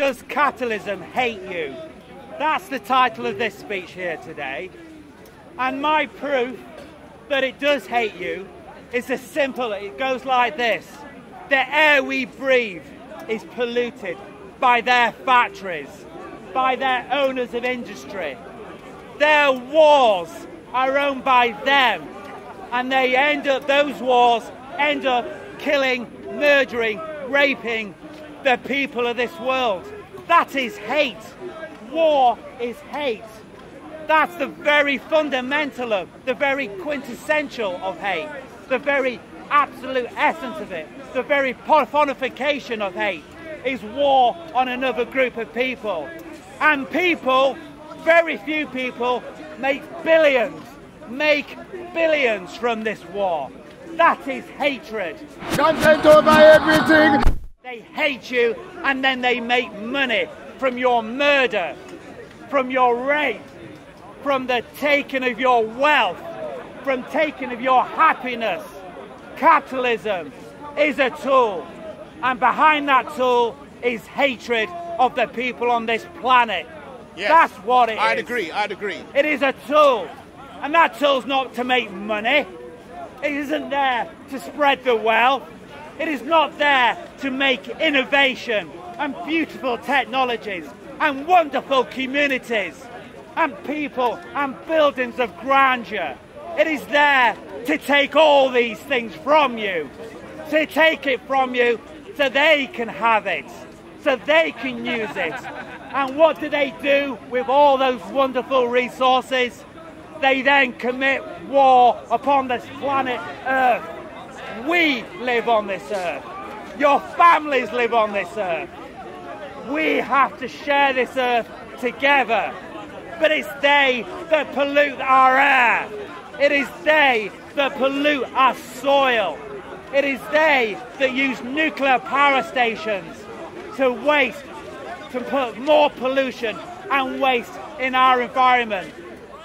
Does capitalism hate you? That's the title of this speech here today. And my proof that it does hate you is as simple. It goes like this. The air we breathe is polluted by their factories, by their owners of industry. Their wars are owned by them, and those wars end up killing, murdering, raping the people of this world. That is hate. War is hate. That's the very fundamental of, the very quintessential of hate, the very absolute essence of it, the very personification of hate is war on another group of people. And people, very few people, make billions from this war. That is hatred. Content over everything. They hate you and then they make money from your murder, from your rape, from the taking of your wealth, from taking of your happiness. Capitalism is a tool, and behind that tool is hatred of the people on this planet. Yes, that's what it is. I'd agree. It is a tool, and that tool's not to make money. It isn't there to spread the wealth. It is not there to make innovation and beautiful technologies and wonderful communities and people and buildings of grandeur. It is there to take all these things from you, to take it from you so they can have it, so they can use it. And what do with all those wonderful resources? They then commit war upon this planet Earth. We live on this earth. Your families live on this earth. We have to share this earth together. But it's they that pollute our air. It is they that pollute our soil. It is they that use nuclear power stations to waste, to put more pollution and waste in our environment.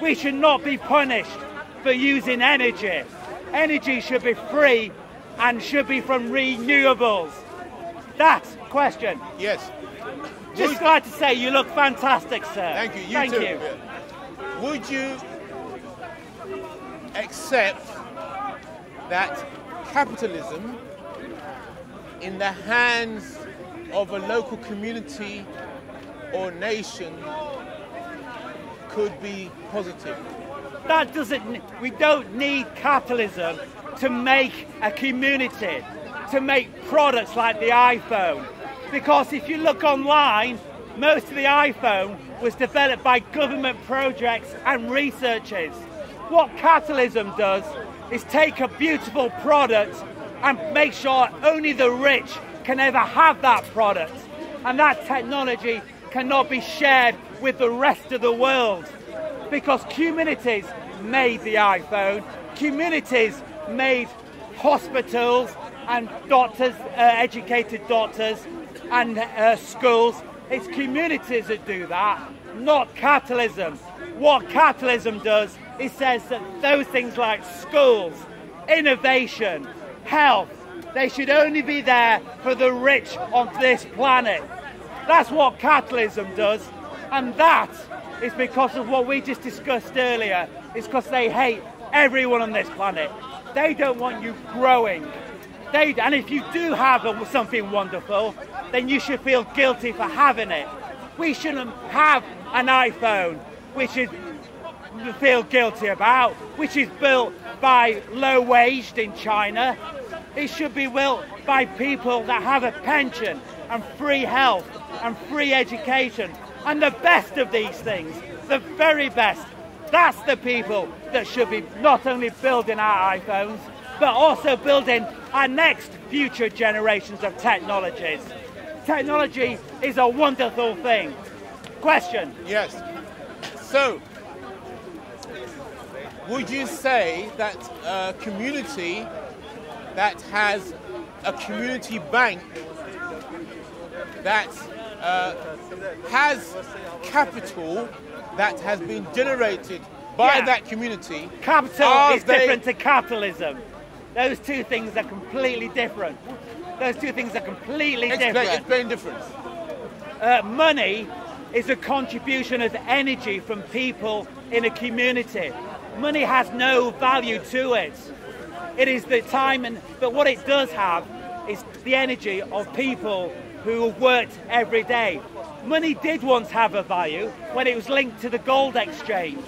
We should not be punished for using energy. Energy should be free and should be from renewables. That question. Yes. Just glad to say you look fantastic, sir. Thank you. Thank too. you. Would you accept that capitalism in the hands of a local community or nation could be positive? That doesn't, we don't need capitalism to make a community, to make products like the iPhone. Because if you look online, most of the iPhone was developed by government projects and researchers. What capitalism does is take a beautiful product and make sure only the rich can ever have that product. And that technology cannot be shared with the rest of the world. Because communities made the iPhone, communities made hospitals and doctors, educated doctors and schools. It's communities that do that, not capitalism. What capitalism does is says that those things like schools, innovation, health, they should only be there for the rich on this planet. That's what capitalism does, and that is because of what we just discussed earlier. It's because they hate everyone on this planet. They don't want you growing. And if you do have something wonderful, then you should feel guilty for having it. We shouldn't have an iPhone, which is feel guilty about, which is built by low-waged in China. It should be built by people that have a pension and free health and free education. And the best of these things, the very best, that's the people that should be not only building our iPhones, but also building our next future generations of technologies. Technology is a wonderful thing. Question? Yes. So, would you say that a community that has a community bank that has capital that has been generated by that community... Capital is different to capitalism. Those two things are completely different. Those two things are completely different. Explain difference. Money is a contribution of energy from people in a community. Money has no value to it. It is the time, but what it does have is the energy of people who have worked every day. Money did once have a value when it was linked to the gold exchange,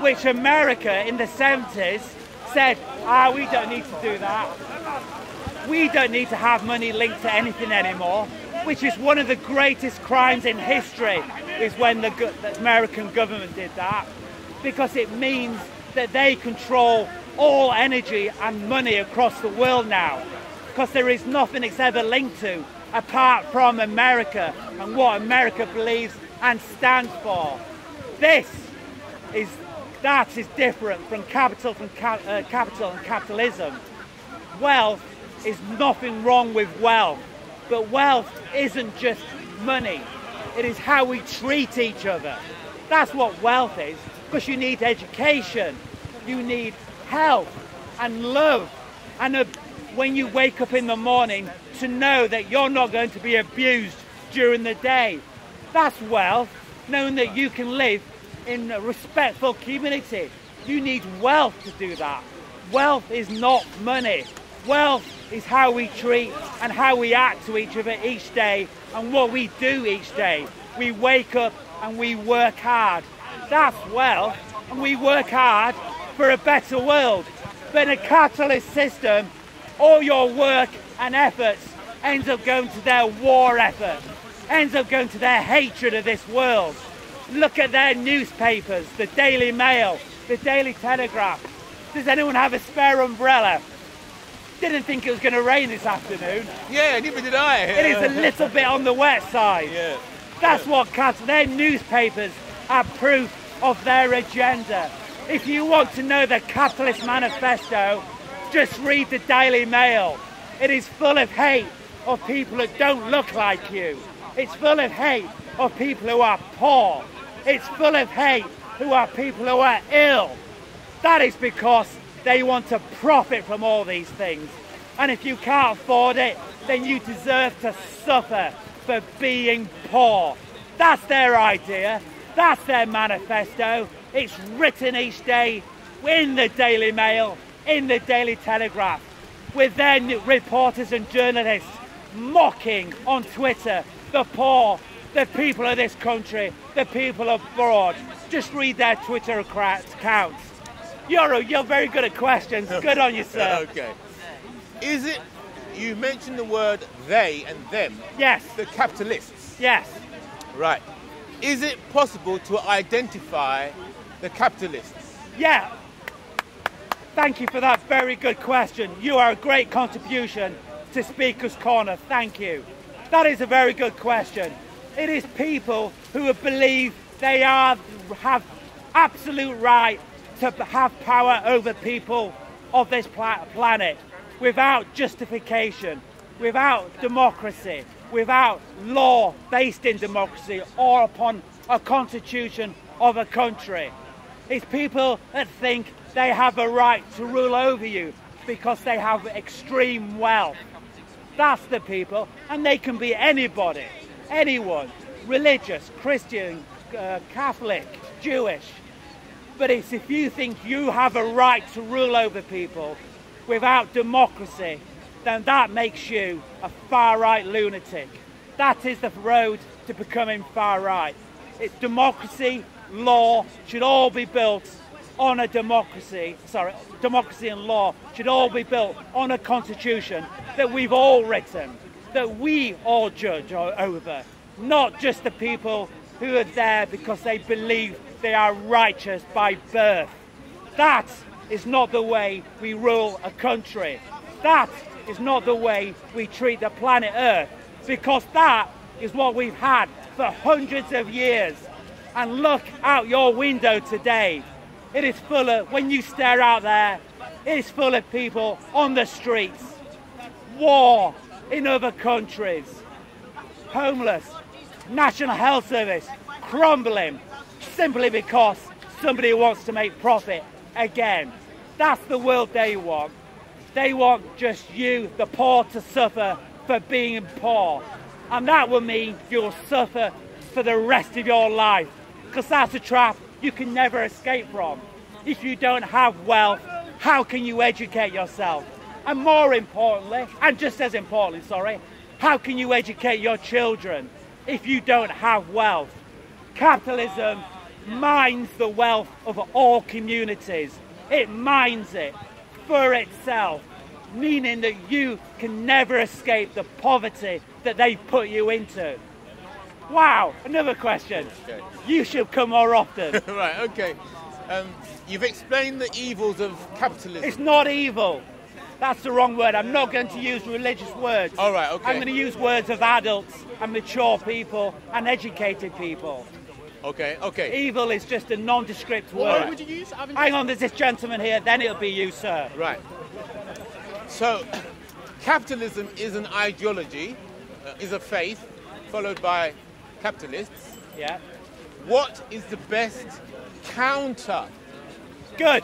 which America in the 70s said, we don't need to do that. We don't need to have money linked to anything anymore, which is one of the greatest crimes in history, is when the American government did that, because it means that they control all energy and money across the world now, because there is nothing it's ever linked to apart from America and what America believes and stands for. That is different from capital and capitalism. Wealth is nothing wrong with wealth, but wealth isn't just money. It is how we treat each other. That's what wealth is, because you need education, you need health and love, and when you wake up in the morning to know that you're not going to be abused during the day. That's wealth, knowing that you can live in a respectful community. You need wealth to do that. Wealth is not money. Wealth is how we treat and how we act to each other each day and what we do each day. We wake up and we work hard. That's wealth, and we work hard for a better world. But in a capitalist system, all your work and efforts ends up going to their war effort, ends up going to their hatred of this world. Look at their newspapers, the Daily Mail, the Daily Telegraph. Does anyone have a spare umbrella? Didn't think it was going to rain this afternoon. Yeah, neither did I. It is a little bit on the wet side. Yeah. That's what their newspapers are proof of their agenda. If you want to know the Capitalist Manifesto, just read the Daily Mail. It is full of hate of people that don't look like you. It's full of hate of people who are poor. It's full of hate who are people who are ill. That is because they want to profit from all these things. And if you can't afford it, then you deserve to suffer for being poor. That's their idea. That's their manifesto. It's written each day in the Daily Mail, in the Daily Telegraph, with their reporters and journalists mocking on Twitter the poor, the people of this country, the people abroad. Just read their Twitter accounts. You're very good at questions. Good on you, sir. Okay. Is it, you mentioned the word they and them. Yes. The capitalists. Yes. Right. Is it possible to identify the capitalists? Yeah. Thank you for that very good question. You are a great contribution to Speaker's Corner. Thank you. That is a very good question. It is people who believe they have absolute right to have power over people of this planet without justification, without democracy, without law based in democracy or upon a constitution of a country. It's people that think they have a right to rule over you because they have extreme wealth. That's the people, and they can be anybody, anyone, religious, Christian, Catholic, Jewish. But it's if you think you have a right to rule over people without democracy, then that makes you a far-right lunatic. That is the road to becoming far-right. It's democracy, law should all be built on a democracy and law should all be built on a constitution that we've all written, that we all judge over, not just the people who are there because they believe they are righteous by birth. That is not the way we rule a country. That is not the way we treat the planet Earth, because that is what we've had for hundreds of years. And look out your window today. It is full of, when you stare out there, it is full of people on the streets, war in other countries, homeless, National Health Service crumbling, simply because somebody wants to make profit again. That's the world they want. They want just you, the poor, to suffer for being poor. And that will mean you'll suffer for the rest of your life, because that's a trap you can never escape from. If you don't have wealth, how can you educate yourself? And more importantly, and just as importantly, sorry, how can you educate your children if you don't have wealth? Capitalism mines the wealth of all communities. It mines it for itself, meaning that you can never escape the poverty that they put you into. Wow, another question. Okay. You should come more often. Right, okay. You've explained the evils of capitalism. It's not evil. That's the wrong word. I'm not going to use religious words. All right, okay. I'm going to use words of adults and mature people and educated people. Okay, okay. Evil is just a nondescript What word. word would you use? Hang on, there's this gentleman here, then it'll be you, sir. Right. So, capitalism is an ideology, is a faith, followed by capitalists. Yeah. What is the best counter Good.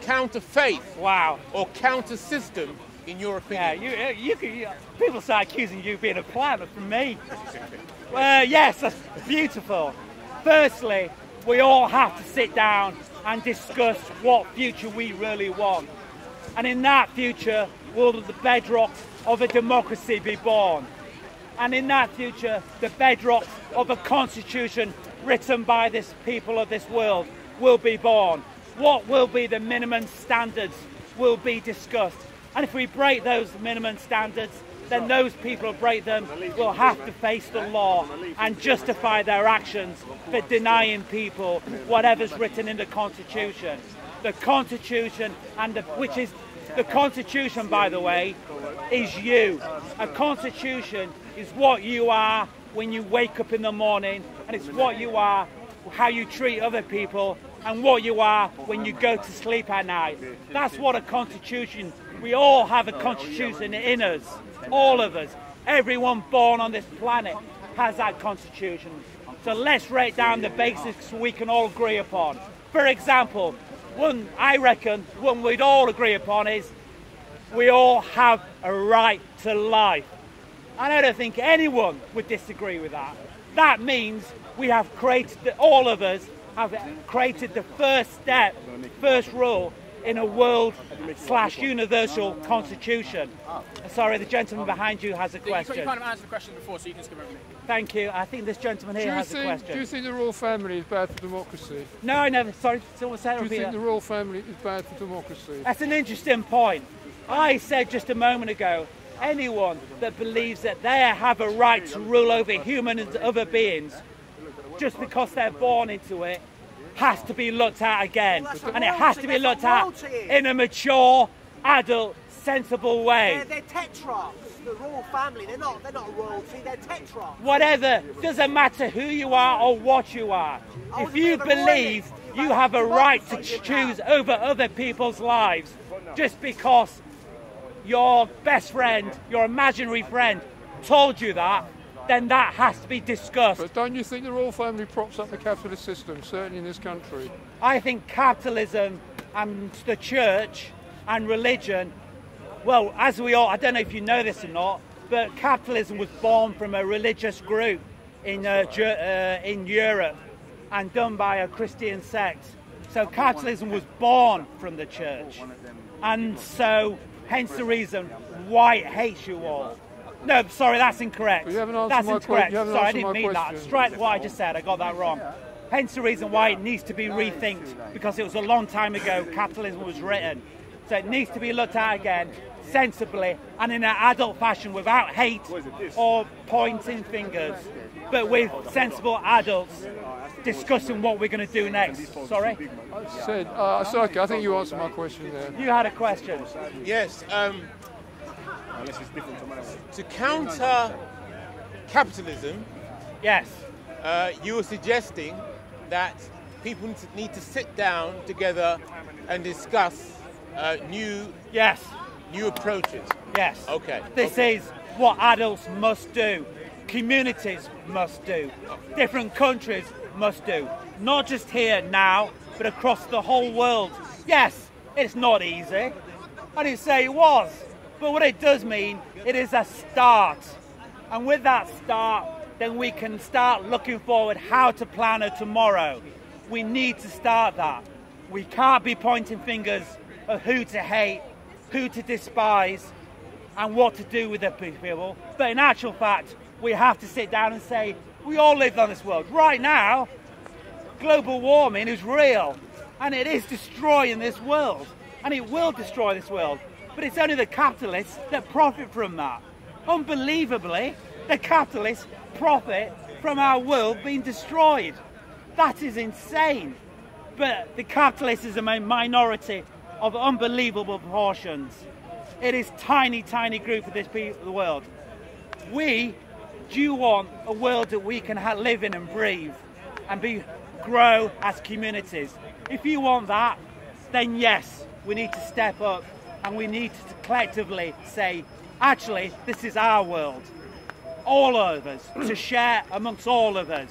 counter faith Wow. or counter system in your Yeah, opinion? people start accusing you of being a planner from me. Well, yes, that's beautiful. Firstly, we all have to sit down and discuss what future we really want. And in that future, will the bedrock of a democracy be born? And in that future, the bedrock of a constitution written by this people of this world will be born. What will be the minimum standards will be discussed. And if we break those minimum standards, then those people who break them will have to face the law and justify their actions for denying people whatever's written in the Constitution. The Constitution, the Constitution, by the way, is you. A Constitution is what you are when you wake up in the morning, and it's what you are, how you treat other people, and what you are when you go to sleep at night. That's what a Constitution. We all have a Constitution in us, all of us. Everyone born on this planet has that Constitution. So let's write down the basics we can all agree upon. For example, I reckon one we'd all agree upon is we all have a right to life. And I don't think anyone would disagree with that. That means we have created, all of us have created the first step, first rule in a world/universal constitution. Sorry, the gentleman behind you has a question. You kind of answered the question before, so you can skip over me. Thank you. I think this gentleman here has a question. Do you think the royal family is bad for democracy? No, I never. Sorry, someone said. Do you think the royal family is bad for democracy? That's an interesting point. I said just a moment ago, anyone that believes that they have a right to rule over human and other beings, just because they're born into it, has to be looked at again. And it has to be looked at in a mature, adult, sensible way. They're tetrarchs, the royal family. They're not royalty, they're tetrarchs. Whatever, doesn't matter who you are or what you are. If you believe you have a right to choose over other people's lives, just because your best friend, your imaginary friend, told you that, then that has to be discussed. But don't you think the royal family props up the capitalist system, certainly in this country? I think capitalism and the church and religion, well, as we all, I don't know if you know this or not, but capitalism was born from a religious group in Europe and done by a Christian sect. So capitalism was born from the church. And so, hence the reason why it hates you all. No, sorry, that's incorrect. That's incorrect. Sorry, I didn't mean that. Strike what I just said. I got that wrong. Hence the reason why it needs to be rethinked, because it was a long time ago capitalism was written. So it needs to be looked at again, sensibly and in an adult fashion, without hate or pointing fingers, but with sensible adults discussing what we're going to do next. Sorry? Okay, I think you answered my question there. You had a question. Yes. To counter capitalism, yes, you were suggesting that people need to sit down together and discuss new approaches. Yes. Okay. This is what adults must do. Communities must do. Different countries must do. Not just here now, but across the whole world. Yes, it's not easy. I didn't say it was. But what it does mean, it is a start. And with that start, then we can start looking forward how to plan a tomorrow. We need to start that. We can't be pointing fingers of who to hate, who to despise, and what to do with the people. But in actual fact, we have to sit down and say, we all live on this world. Right now, global warming is real, and it is destroying this world, and it will destroy this world. But it's only the capitalists that profit from that. Unbelievably, the capitalists profit from our world being destroyed. That is insane. But the capitalist is a minority of unbelievable proportions. It is tiny, tiny group of this people of the world. We do want a world that we can live in and breathe and grow as communities. If you want that, then yes, we need to step up and we need to collectively say, actually, this is our world. All of us, to share amongst all of us.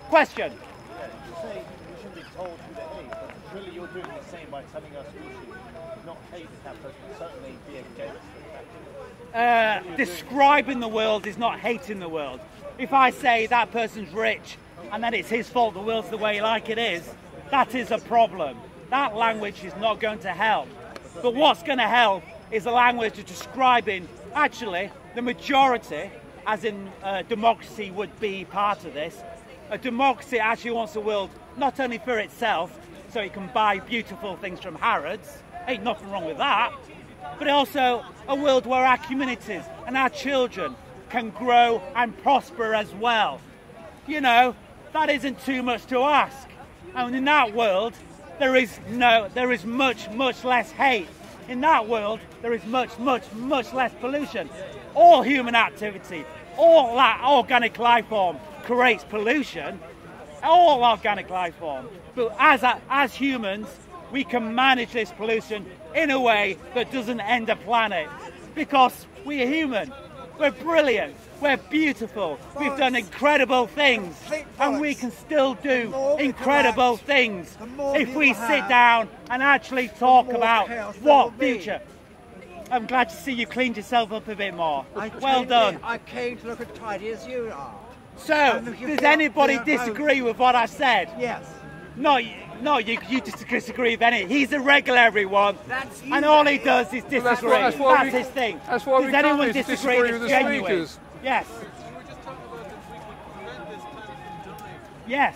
Question? You say we shouldn't be told who to hate, but really you're doing the same by telling us we should not hate the capitalists, but certainly be against the capitalists. Describing the world is not hating the world. If I say that person's rich and then it's his fault the world's the way like it is, that is a problem. That language is not going to help. But what's going to help is a language of describing, actually, the majority, as in democracy would be part of this. A democracy actually wants a world not only for itself, so it can buy beautiful things from Harrods, ain't nothing wrong with that, but also a world where our communities and our children can grow and prosper as well. You know, that isn't too much to ask. And in that world, there is much, much less hate. In that world, there is much, much, much less pollution. All human activity, all that organic life form creates pollution. All organic life form. But as humans, we can manage this pollution in a way that doesn't end the planet. Because we are human. We're brilliant. We're beautiful. We've done incredible things. And we can still do incredible things if we sit down and actually talk about what future. I'm glad to see you cleaned yourself up a bit more. Well done. I came to look as tidy as you are. So, does anybody disagree with what I said? Yes. No, you disagree with any. He's a regular, everyone. And all he does is disagree. That's his thing. That's why does anyone disagree with the genuine? speakers. Yes. Yes.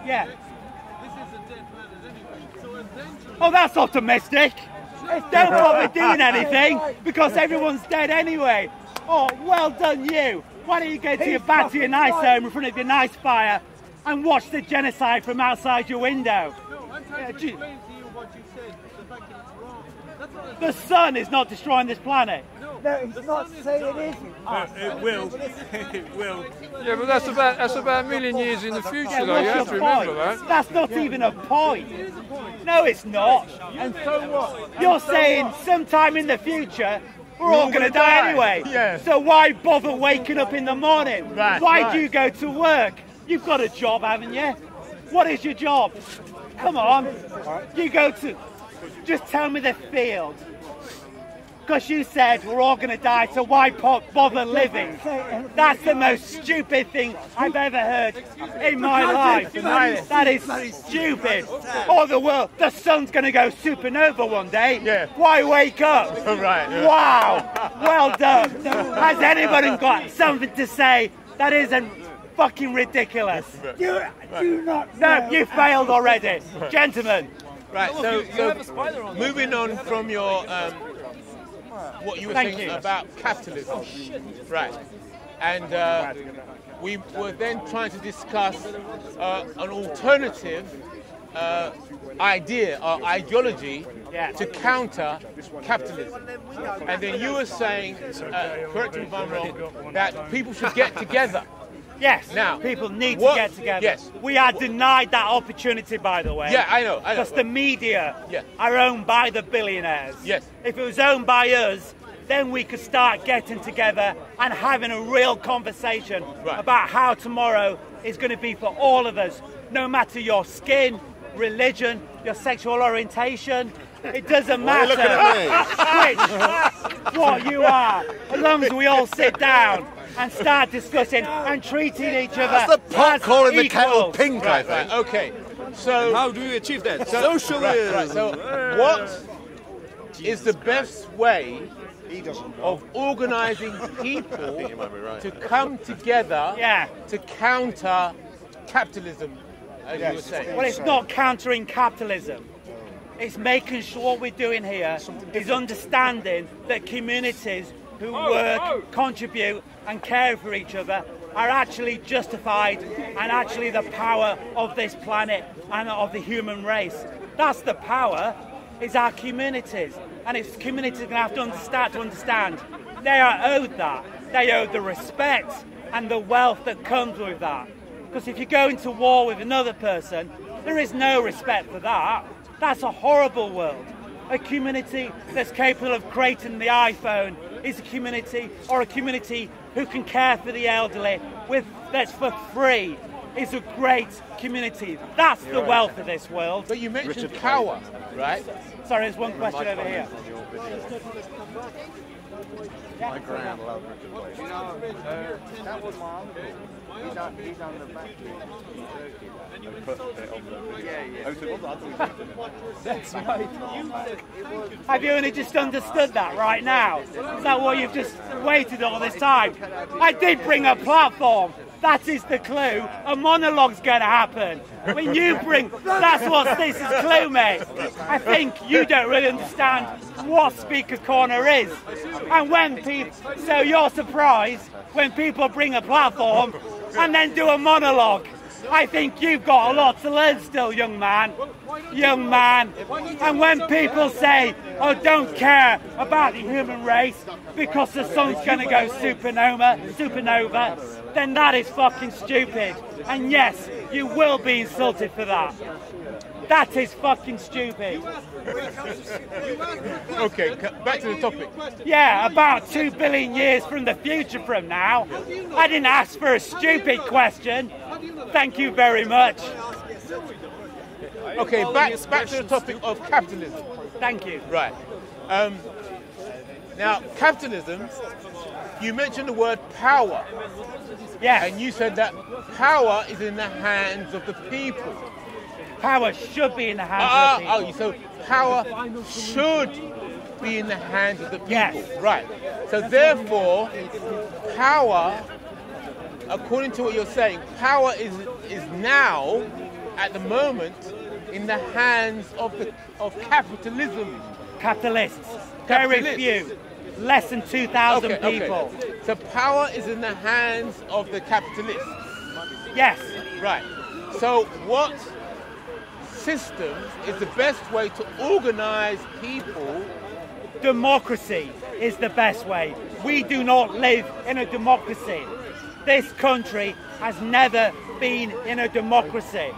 Yeah. Oh, that's optimistic. Don't bother doing anything because everyone's dead anyway. Oh, well done you. Why don't you go to your back to your nice home in front of your nice fire and watch the genocide from outside your window? No, I'm trying to explain to you what you said, the fact that it's wrong. That's not the sun is not destroying this planet. No, he's not saying it isn't. It will. It will. Yeah, but that's about a million years in the future, though. You have to remember that. That's not even a point. No, it's not. And so what? You're saying sometime in the future we're all going to die anyway. Yeah. So why bother waking up in the morning? Right, Why right. do you go to work? You've got a job, haven't you? What is your job? Come on. You go to... Just tell me the field. Because you said we're all going to die, so why bother living? That's the most stupid thing I've ever heard in my life. That is stupid. Oh, the sun's going to go supernova one day. Yeah. Why wake up? Right. Yeah. Wow. Well done. Has anybody got something to say that isn't fucking ridiculous? You do not know. No, you failed already. Gentlemen. Right. So moving on from your what you were saying about capitalism, right? And we were then trying to discuss an alternative idea or ideology to counter capitalism. And then you were saying, correct me if I'm wrong, that people should get together. Yes, now, people need to get together. Yes. We are denied that opportunity, by the way. Yeah, I know. Because the media are owned by the billionaires. Yes. If it was owned by us, then we could start getting together and having a real conversation about how tomorrow is going to be for all of us, no matter your skin, religion, your sexual orientation, It doesn't matter what you are, as long as we all sit down and start discussing and treating each other. That's the pot calling the equals. kettle pink, I think. Right, okay. So how do we achieve that? Socialism. Right, so what is the best way of organising people to come together to counter capitalism, as you were saying? Well, it's not countering capitalism. It's making sure what we're doing here is understanding that communities who work, contribute and care for each other are actually justified and actually the power of this planet and of the human race. That's the power, is our communities. And it's communities are going to have to understand they are owed that. They owe the respect and the wealth that comes with that. Because if you go into war with another person, there is no respect for that. That's a horrible world. A community that's capable of creating the iPhone is a community, or a community who can care for the elderly that's for free, is a great community. That's the wealth of this world. But you mentioned power, right? Sorry, there's one question over here. My grand love Richard Blake. You know, that was my uncle. He's on the factory in Turkey. And put it on the... Yeah. That's right. Have you only just understood that right now? Is that what you've just waited all this time? I did bring a platform. That is the clue. A monologue's going to happen. When you bring... That's what this is clue, mate. I think you don't really understand what Speaker's Corner is. And when people... So you're surprised when people bring a platform and then do a monologue. I think you've got a lot to learn still, young man. Young man. And when people say, oh, don't care about the human race because the sun's going to go supernova, then that is fucking stupid. And yes, you will be insulted for that. That is fucking stupid. Okay, back to the topic. Yeah, about 2 billion years from the future from now. I didn't ask for a stupid question. Thank you very much. Okay, back to the topic of capitalism. Thank you. Right. Now, capitalism, you mentioned the word power. Yes. And you said that power is in the hands of the people. Power should be in the hands of the people. So power should be in the hands of the people. Yes. Right. So therefore, power, according to what you're saying, power is now, at the moment, in the hands of capitalism. Capitalists. Very few. Less than 2,000 people. Okay. So power is in the hands of the capitalists. Yes. Right. So what system is the best way to organize people? Democracy is the best way. We do not live in a democracy. This country has never been in a democracy.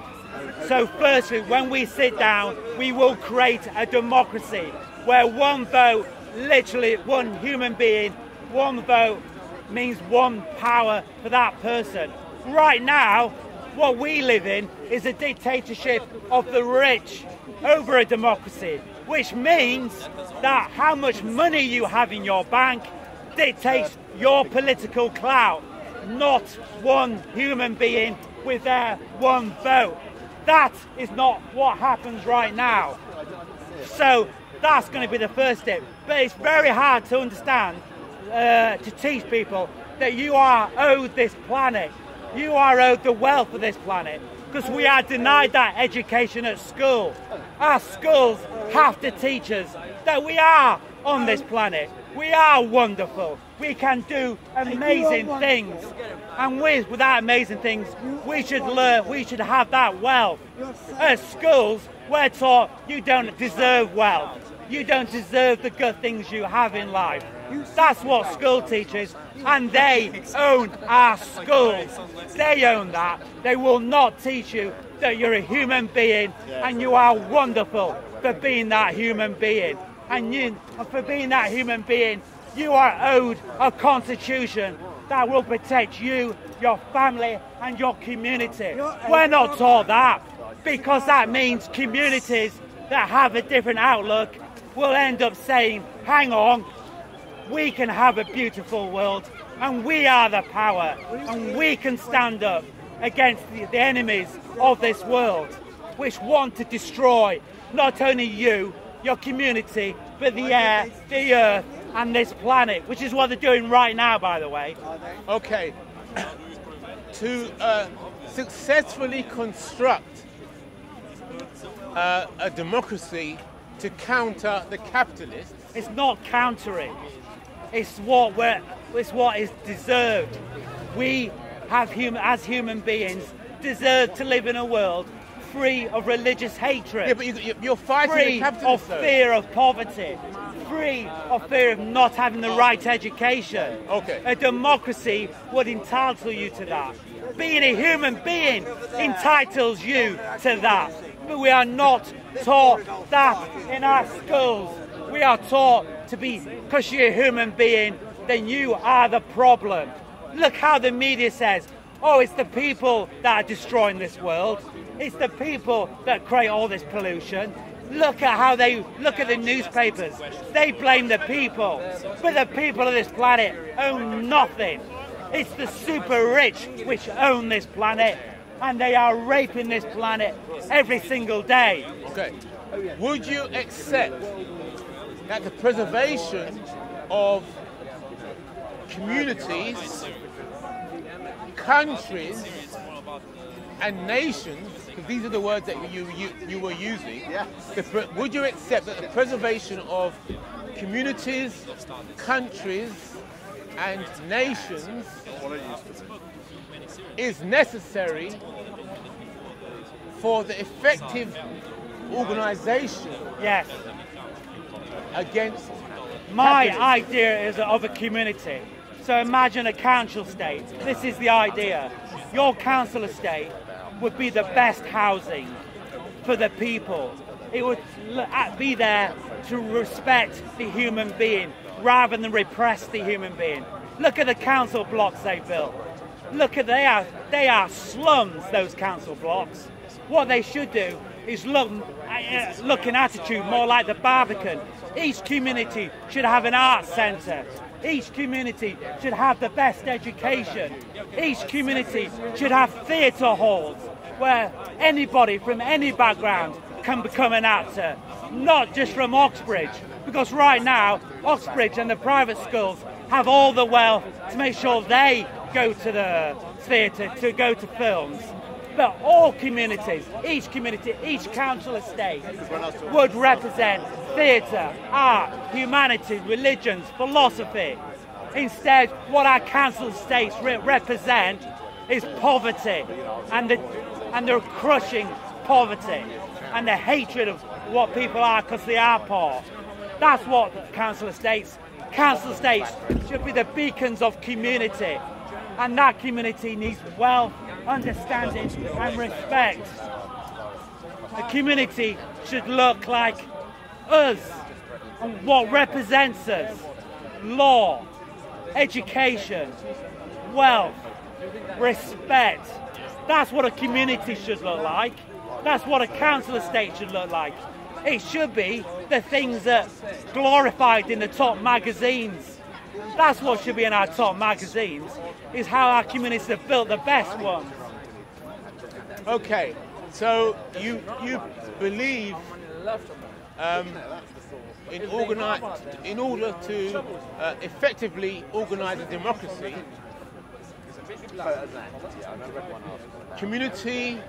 So firstly, when we sit down, we will create a democracy where one vote, literally one human being, one vote means one power for that person. Right now, what we live in is a dictatorship of the rich over a democracy, which means that how much money you have in your bank dictates your political clout, not one human being with their one vote. That is not what happens right now. So that's going to be the first step. But it's very hard to understand, to teach people that you are owed this planet. You are owed the wealth of this planet because we are denied that education at school. Our schools have to teach us that we are on this planet. We are wonderful. We can do amazing things. And with that amazing things, we should learn, we should have that wealth. At schools, we're taught you don't deserve wealth. You don't deserve the good things you have in life. That's what school teaches, and they own our schools. They own that. They will not teach you that you're a human being and you are wonderful for being that human being. And for being that human being, you are owed a constitution that will protect you, your family and your community. We're not taught that because that means communities that have a different outlook will end up saying, hang on, we can have a beautiful world and we are the power and we can stand up against the enemies of this world, which want to destroy not only you, your community, but the air, the earth and this planet, which is what they're doing right now, by the way. Okay. To successfully construct a democracy to counter the capitalists. It's not countering. It's what is deserved. We have as human beings deserve to live in a world free of religious hatred. Yeah, but you're fighting free the capitalists, of fear of poverty, free of fear of not having the right education. Okay. A democracy would entitle you to that. Being a human being entitles you to that. But we are not taught that in our schools. We are taught to be, because you're a human being, then you are the problem. Look how the media says, oh, it's the people that are destroying this world. It's the people that create all this pollution. Look at how they look at the newspapers. They blame the people. But the people of this planet own nothing. It's the super rich which own this planet. And they are raping this planet every single day. Okay. Would you accept that the preservation of communities, countries, and nations, because these are the words that you were using, would you accept that the preservation of communities, countries, and nations is necessary for the effective organisation Yes. against My capitalism? idea is of a community. So imagine a council estate. This is the idea. Your council estate would be the best housing for the people. It would be there to respect the human being rather than repress the human being. Look at the council blocks they built. Look at they are slums, those council blocks. What they should do is look in attitude more like the Barbican. Each community should have an arts centre. Each community should have the best education. Each community should have theatre halls where anybody from any background can become an actor, not just from Oxbridge. Because right now, Oxbridge and the private schools have all the wealth to make sure they go to the theatre, to go to films. But all communities, each council estate would represent theatre, art, humanity, religions, philosophy. Instead, what our council estates represent is poverty and the crushing poverty and the hatred of what people are because they are poor. That's what council estates should be the beacons of community, and that community needs wealth, understanding and respect. The community should look like us and what represents us: law, education, wealth, respect. That's what a community should look like. That's what a council estate should look like. It should be the things that glorified in the top magazines. That's what should be in our top magazines, is how our communities have built the best ones. Okay, so you believe in order to effectively organise a democracy, community,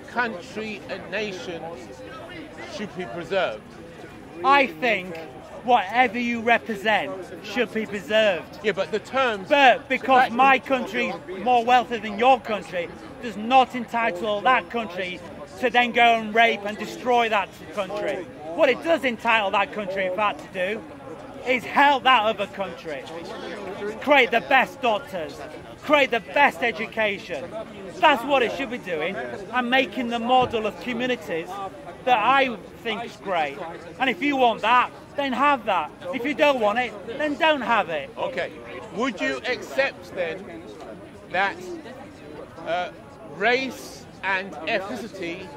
country and nation should be preserved. I think whatever you represent should be preserved. Yeah, but the terms... But because my country is more wealthy than your country does not entitle that country to then go and rape and destroy that country. What it does entitle that country, in fact, to do is help that other country. Create the best doctors, create the best education. That's what it should be doing, and making the model of communities that I think is great. And if you want that, then have that. If you don't want it, then don't have it. Okay. Would you accept then that race and ethnicity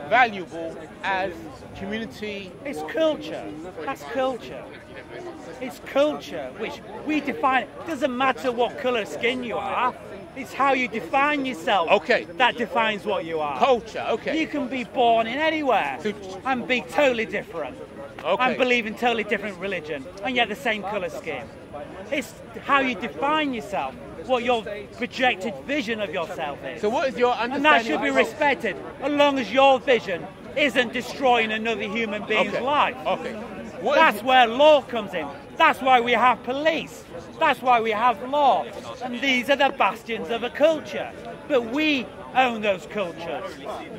valuable as community? It's culture. That's culture. It's culture, which we define. It doesn't matter what colour skin you are. It's how you define yourself. Okay. That defines what you are. Culture, okay. You can be born in anywhere and be totally different. Okay. And believe in totally different religion, and yet the same colour skin. It's how you define yourself, what your projected vision of yourself is. So what is your understanding? And that should be respected, as long as your vision isn't destroying another human being's life. Okay. That's where law comes in. That's why we have police. That's why we have law. And these are the bastions of a culture. But we own those cultures.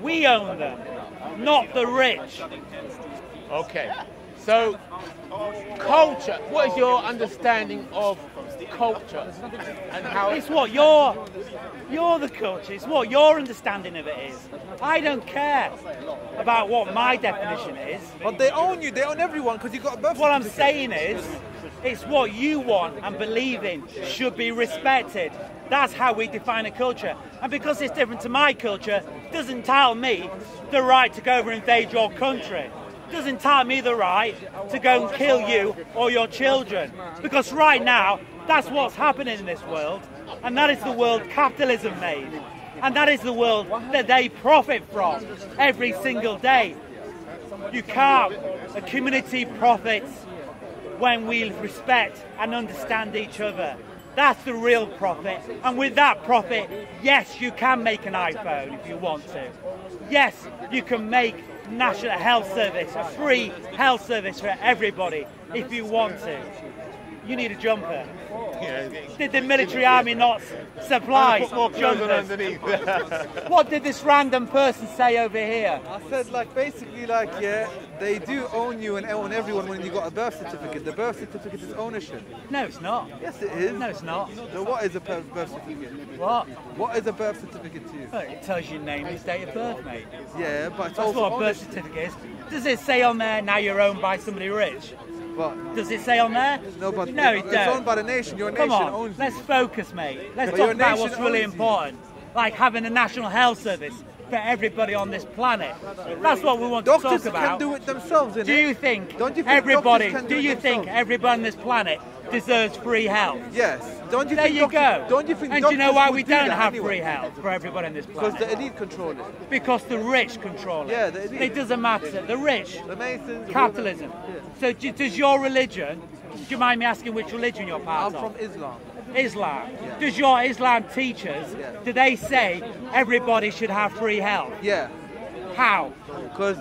We own them, not the rich. Okay. So, culture. What is your understanding of culture and how it's what you're the culture. It's what your understanding of it is. I don't care about what my definition is. But they own you. They own everyone because you got a birth certificate. What I'm saying is, it's what you want and believe in should be respected. That's how we define a culture. And because it's different to my culture, doesn't tell me the right to go over and invade your country. Doesn't tell me the right to go and kill you or your children. Because right now, that's what's happening in this world. And that is the world capitalism made. And that is the world that they profit from every single day. You can't. A community profits when we respect and understand each other. That's the real profit. And with that profit, yes, you can make an iPhone if you want to. Yes, you can make National Health Service, a free health service for everybody if you want to. You need a jumper. Did the military army not supply jumpers? What did this random person say over here? I said, like, basically, like, yeah, they do own you and own everyone when you got a birth certificate. The birth certificate is ownership. No, it's not. Yes, it is. No, it's not. So what is a birth certificate? What? What is a birth certificate to you? Well, it tells you name and date of birth, mate. Yeah, but it's that's also what a birth ownership. certificate is. Does it say on there, now you're owned by somebody rich? What? Does it say on there? No, but no, it it's don't. owned by the nation. Your Come nation on, owns let's you. focus, mate. Let's But talk your about nation what's really owns you. important. Like having a national health service for everybody on this planet. That's what we want to Doctors talk about. can do it themselves, innit? Do you think, Don't you think everybody, doctors can do do it you think themselves? everybody on this planet deserves free health? Yes. Don't you There think you doctors, go. Don't you think and do you know why doctors we would do don't that have anyway? free health for everybody on this Because planet? the elite control it. Because the rich control it. Yeah, the elite. It doesn't matter. The rich. The Masons. Capitalism. Yeah. So does your religion, do you mind me asking which religion you're part I'm of? from Islam. Islam. Yeah. Does your Islam teachers, do they say everybody should have free health? Yeah. How? Because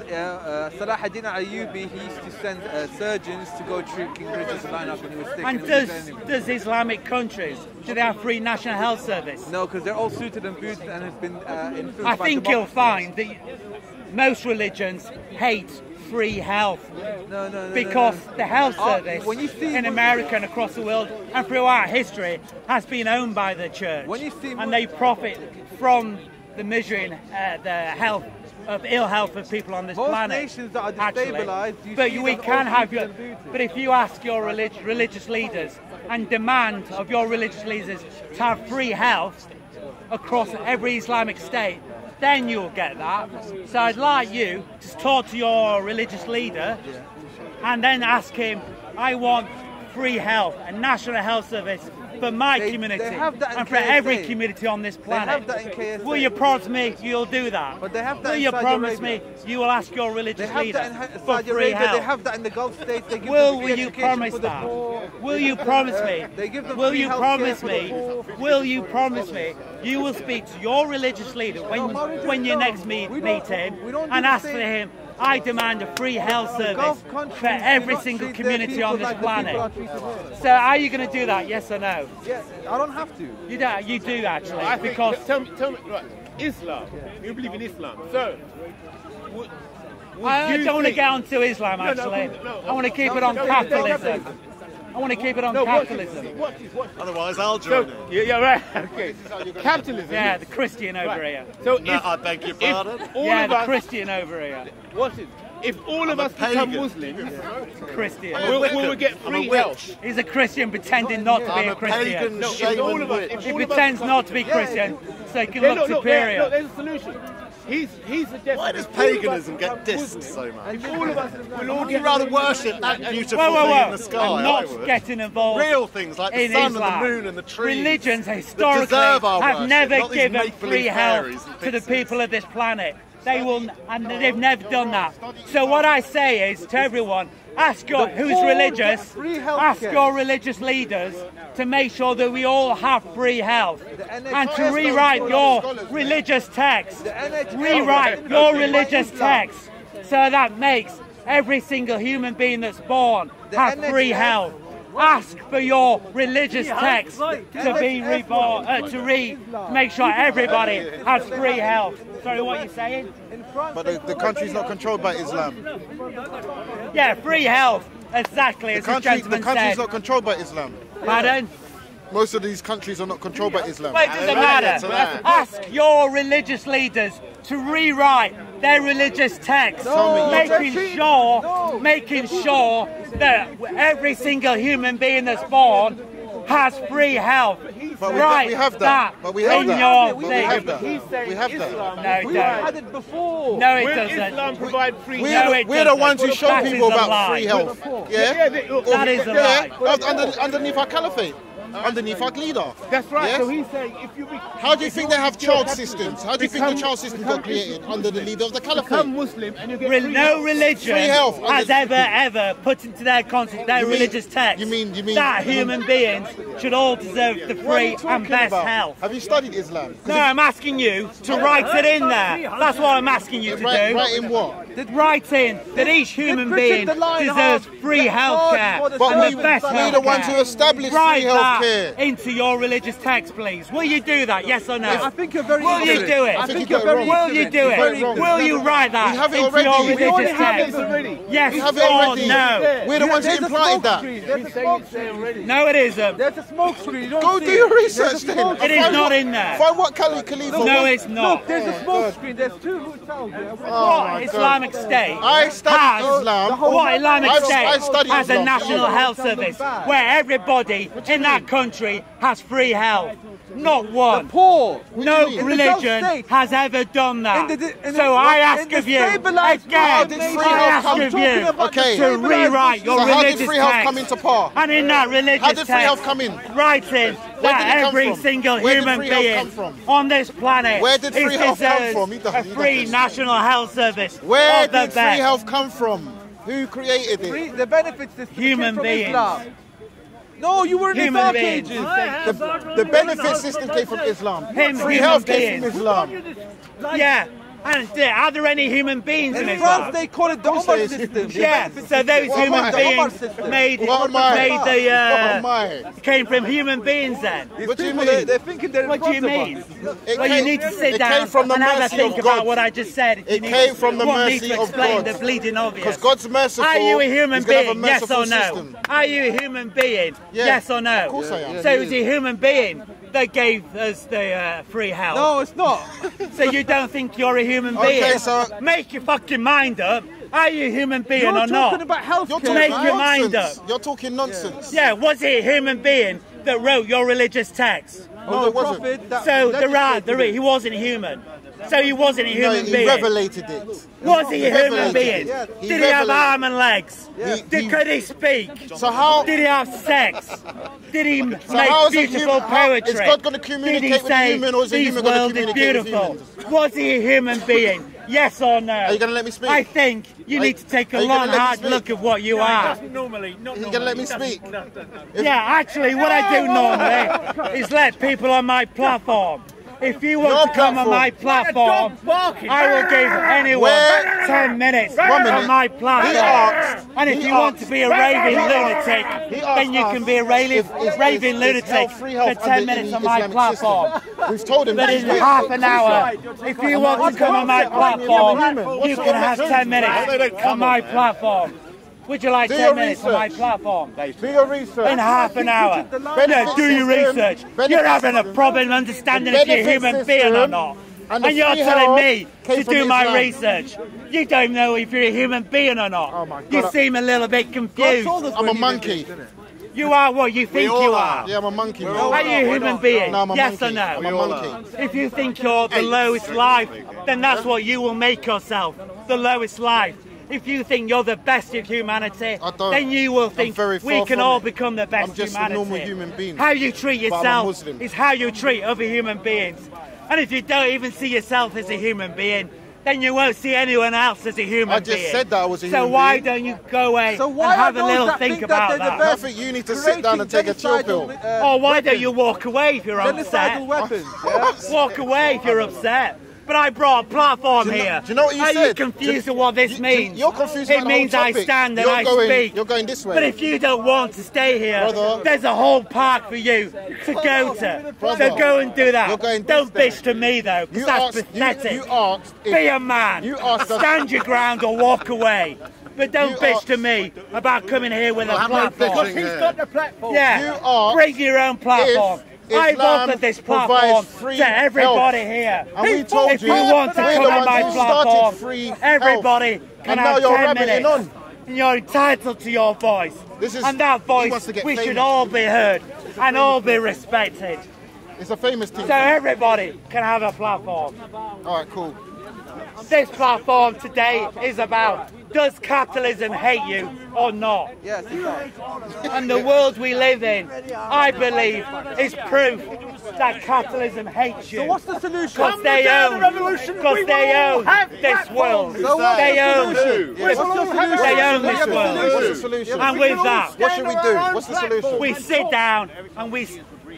Salah ad-Din Ayyubi, he used to send surgeons to go treat King Riza's line up when he was sick. And does Islamic countries, do they have free national health service? No, because they're all suited and booted and have been influenced I by think you'll democracy. find that most religions hate free health No, because no. the health service when you see- in America and across the world and throughout history has been owned by the church. When you see and they profit from the measuring the health of ill health of people on this Most planet. nations that are actually. destabilized, you But see we them can all have suited your. and booted. But if you ask your religious leaders and demand of your religious leaders to have free health across every Islamic state, then you'll get that. So I'd like you to talk to your religious leader and then ask him, I want free health, a national health service for my community they have that in and for KSA. every community on this planet. have that in KSA. Will you promise me you'll do that? But they have that Will in you Saudi promise Arabia. me you will ask your They religious have leader that in for Saudi free Arabia, health? they have that in the Gulf states. They give Will them free you education promise for the that? poor. Will you promise me? They give them Will free you healthcare promise for the me? poor. Will you promise me you will speak to your religious leader when you next meet him we don't do and the ask for same. him? I demand a free health service Gulf countries for do every not single treat their community people on this like the people planet. are treated here. So are you going to do that? Yes or no? Yeah, I don't have to. You don't. You do actually I think, because tell me, right, Islam. You believe in Islam. So, would I you don't want to think- get onto Islam No, actually. no, I want to keep it on no, capitalism. I want to keep it on capitalism. What is? Otherwise, I'll So, join in. yeah, right. Okay. Capitalism. Yeah, the Christian over here. So No, I beg your pardon. all Yeah, of the us, Christian over here. what is? If all of I'm a us become pagan. Muslims, Christian. we'll get I'm a free witch. health. He's a Christian pretending not to be I'm a a Christian. pagan No, if shaman all of us, witch. if He all of us pretends become- not to be Christian so he can Yeah, look look, superior. there's a solution. he's the definition. Why does paganism get dissed so much? If all of us will all Would get you rather worship that beautiful Whoa. thing in the sky? I'm I not would. getting involved. Real things like the in sun Islam. and the moon and the trees. Religions that historically deserve our have worship, never not these given make-believe free health fairies and to the pixies. people of this planet. They will, and they've never done that. So what I say is to everyone, ask your who's religious, ask your religious leaders to make sure that we all have free health, and to rewrite your religious text. Rewrite your religious text so that makes every single human being that's born have free health. Ask for your religious text to be reborn, to make sure everybody has free health. Sorry, what are you saying? But the country's not controlled by Islam. Yeah, free health, exactly. The country's not controlled by Islam. Pardon? Most of these countries are not controlled by Islam. Well, it doesn't matter. Ask your religious leaders to rewrite their religious text, making sure that every single human being that's born has free health. But we have that. But we have that. We have that. We have that. No, it had it before. No, it Will doesn't. Islam provide free No, health? it We're the ones who show That people is a about lie. free health. Yeah? That is a lie. Underneath our caliphate. Underneath our leader. That's right. Yes? So he's saying if you How do you think they have child systems? How do you think the child system got created under the leader of the become caliphate? Muslim and you get free No health. religion Free health. has ever put into their religious text you mean that human beings should all deserve the What are you free and talking best about? health. Have you studied Islam? No, I'm asking you to write it in there. That's what I'm asking you to do. Write in what? Write in that each human being deserves free healthcare But and the best we're the ones who healthcare. established free Write that healthcare. into your religious text, please. Will you do that? Yes or no? I think you're very Will you ignorant. do it? I think you're very Will you do very it? wrong. Will you write that We have it into already. your We religious already have text? it already. Yes We have it or already. no? We're the ones who implanted that. There's a smoke screen. No, it isn't. There's a smoke screen. You don't Go see do your it. research There's a then. smoke It is not in there. Find what Khalifa. No, it's not. Look, there's a smoke screen. There's two hotels there. What Islamic State I studied has, Islam. what Islamic I State studied has a Islam. national health service where everybody in that country has free health. Not one. Poor. No In the religion Gulf States. has ever done that. In the- So I ask in of the you, stabilised again, world, did I free health ask come? of Talking you about the Okay. to stabilised rewrite your So how did religious free health text. come into power? And in that religious How did free text, health come in? write in Where did that it come every from? single Where did human free health being come from? on this planet Where did free health come deserves from? He doesn't- a he free doesn't. national health service. Where of the did free best. health come from? Who created it? The benefits that Human came from beings. Islam. No, you were in the Human Dark beings. Ages. The benefit system came from Islam. Free human health came beings. from Islam. Yeah. And are there any human beings in In Islam? France, they call it the Omar there is. system. Yeah, so those What am human I? beings What made am I? the What am I? came from human beings then. What do you People, mean? they're thinking they're in What do you front of mean? us. It Well, you came- need to sit it down came from the and have a mercy think of about God. what I just said. If you It need came to- from the want me mercy to of explain God. the bleeding obvious. Because God's merciful. Are you a human He's gonna have a being? Yes merciful or no? system. Are you a human being? Yeah. Yes or no? Of course I am. So it's a human being that gave us the free health. No, it's not. So you don't think you're a human Okay, being? so- Make your fucking mind up. Are you a human being You're or talking not? about health You're care. talking Make your mind nonsense. up. You're talking nonsense. Yeah, was it a human being that wrote your religious text? No, it wasn't. Prophet that So legislated he wasn't human. So he wasn't a No, human he being. revelated it. Was he a human revelated being? it. He Did he have revelated- arm and legs? He- Could he speak? So how? Did he have sex? Did he how make is it beautiful human- how- poetry? is God gonna Did communicate he with a say, human, or is a this human gonna world is communicate with beautiful? humans? Was he a human being? Yes or no? Are you going to let me speak? I think you need to take a Are you gonna long, let me hard speak? look at what you are. Normally, not Are you going to let me speak? Yeah, actually, what I do normally is let people on my platform. If you want Your to come on my platform, I will give anyone 10 minutes 1 minute. on my He platform. asked- And if he you want to asked- be a raving lunatic, He asked then you us can be a raving lunatic free for health 10 under minutes the on my Islamic platform. system. We've told him But that in half an hour, if you want to come on my platform, you can have 10 minutes on my platform. Would you like Do 10 your minutes on my research. platform? Do your research. In half an hour. Yeah, do your research. You're having a problem understanding if you're a human being or not. and And you're free telling health me came to from do my Islam. research. You don't know if you're a human being or not. Oh my God. You seem a little bit confused. I'm a monkey. You are what you think you are. Yeah, I'm a monkey. Are you a human being? No, I'm a yes monkey. or no? I'm a monkey. If you think you're the lowest life, then that's what you will make yourself, the lowest life. If you think you're the best of humanity, then you will think we can all become the best I'm just humanity. a normal human being. How you treat yourself is how you treat other human beings. And if you don't even see yourself as a human being, then you won't see anyone else as a human being. I just said that I was a human being. So why don't you go away and have a little think about that? I think you need to sit down and take a chill pill. Or why don't you walk away if you're upset? Weapons, Walk away if you're upset. But I brought a platform here. Do you know what you said? Are you confused with what this means? You're confused It about the whole means I topic. stand and I speak. You're going this way. But if you don't want to stay here, there's a whole park for you to go to. So go and do that. Don't bitch to me though, because that's pathetic. You asked Be a man. Stand your ground or walk away. But don't bitch to me about coming here with a platform. Because he's got the platform. Yeah, bring your own platform. I've offered this platform to everybody here. And we told if you want to come on my platform, everybody can have 10 minutes. And you're entitled to your voice. And that voice, we should all be heard and all be respected. It's a famous thing. So everybody can have a platform. All right, cool. This platform today is about, does capitalism hate you or not? Yes, it does. And the world we live in, I believe, is proof that capitalism hates you. So what's the solution? Because they own this world. They own this world. What's the solution? And with that, what should we do? What's the solution? we sit down and we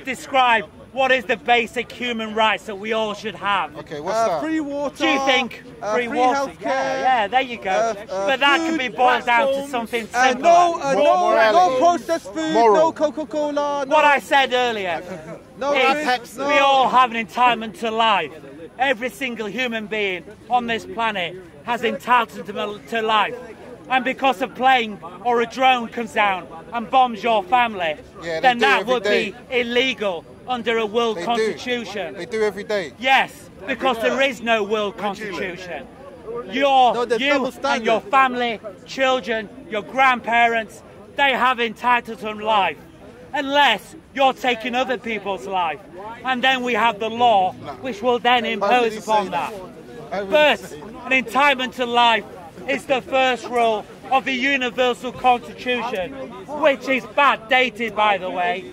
describe what is the basic human rights that we all should have. Okay, what's that? Free water. Do you think free water? Healthcare, yeah, there you go. But that can be boiled down to something simple. No processed food, no Coca-Cola. What I said earlier is we all have an entitlement to life. Every single human being on this planet has entitlement to life. And because a plane or a drone comes down and bombs your family, then that would be illegal under a world constitution. They do every day. Yes, because there is no world constitution. You and your family, children, your grandparents, they have entitlement to life. Unless you're taking other people's life. And then we have the law, which will then impose upon that. But an entitlement to life is the first rule of the Universal Constitution, which is backdated, by the way.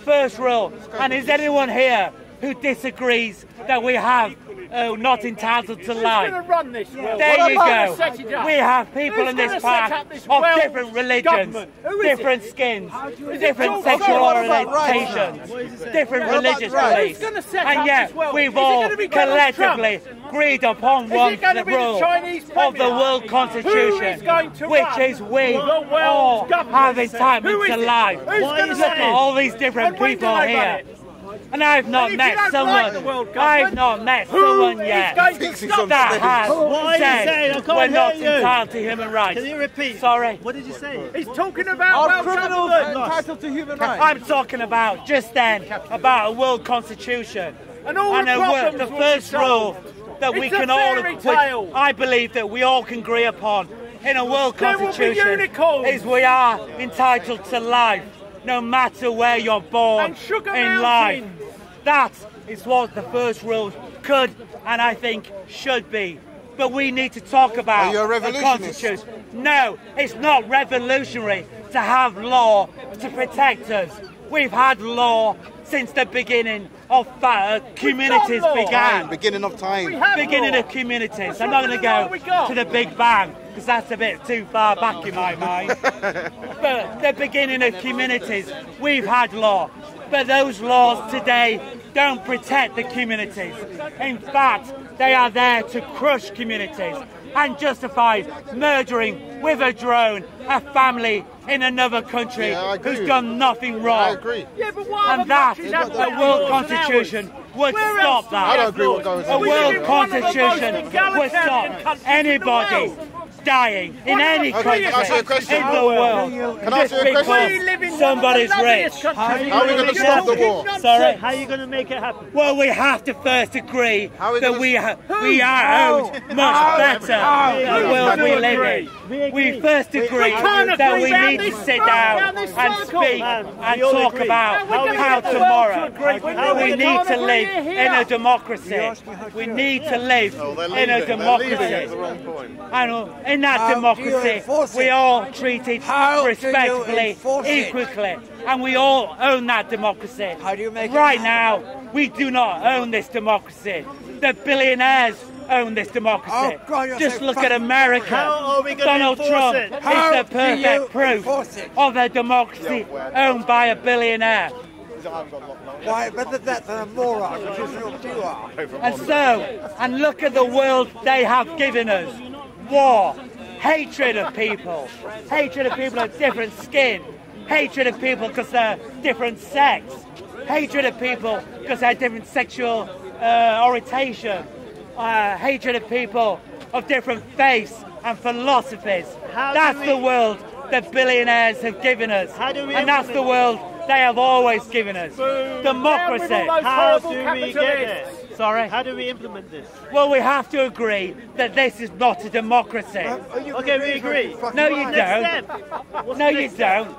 First rule. And is anyone here who disagrees that we have not entitled to life? There you go. We have people in this park of different religions, different skins, different sexual orientations, different religious beliefs. And yet we've all collectively agreed upon one rule of the World Constitution, which is we all have entitlement to life. Look at all these different people here. And I've not met someone yet that has said we're not entitled to human rights. Can you repeat? Sorry. What did you say? He's talking about Are criminals entitled to human rights? I'm talking about, just then, about a world constitution. And all the first rule that we can all, I believe that we all can agree upon in a world constitution is we are entitled to life, no matter where you're born in life. That is what the first rule could and I think should be. But we need to talk about Are you a revolutionist? the constitution. No, it's not revolutionary to have law to protect us. We've had law since the beginning of communities began. Beginning of time. Beginning of communities. I'm not going to go to the Big Bang because that's a bit too far back in my mind. But the beginning of communities, we've had law. But those laws today don't protect the communities. In fact, they are there to crush communities and justify murdering with a drone a family in another country who's done nothing wrong. I agree. And that, a world constitution would stop that. I don't agree with what goes on. A world constitution would stop anybody dying in any country can I ask you a question? in the world Can I ask just you a question? because somebody's rich. How are we going to stop the war? Sorry? How are you going to make it happen? Well, we have to first agree How are we that gonna- we are owed much better the world we live in. We first agree that we need to sit down and speak and talk about how tomorrow we need to live in a democracy. We need to live in a democracy. And in that democracy, we all treated respectfully, equally, and we all own that democracy. Right now, we do not own this democracy. The billionaires own this democracy. Just look at America. How are we going Donald to enforce Trump it? is the perfect proof of a democracy owned by a billionaire. Why, but that's a moron, which is what you are. And look at the world they have given us. War, hatred of people of different skin, hatred of people because they're different sex, hatred of people because they're different sexual orientation, hatred of people of different faiths and philosophies. That's the world that billionaires have given us, and that's the world they have always given us. Democracy. How do we get there? Sorry? How do we implement this? Well, we have to agree that this is not a democracy. Okay, we agree. No, you don't. No, you don't.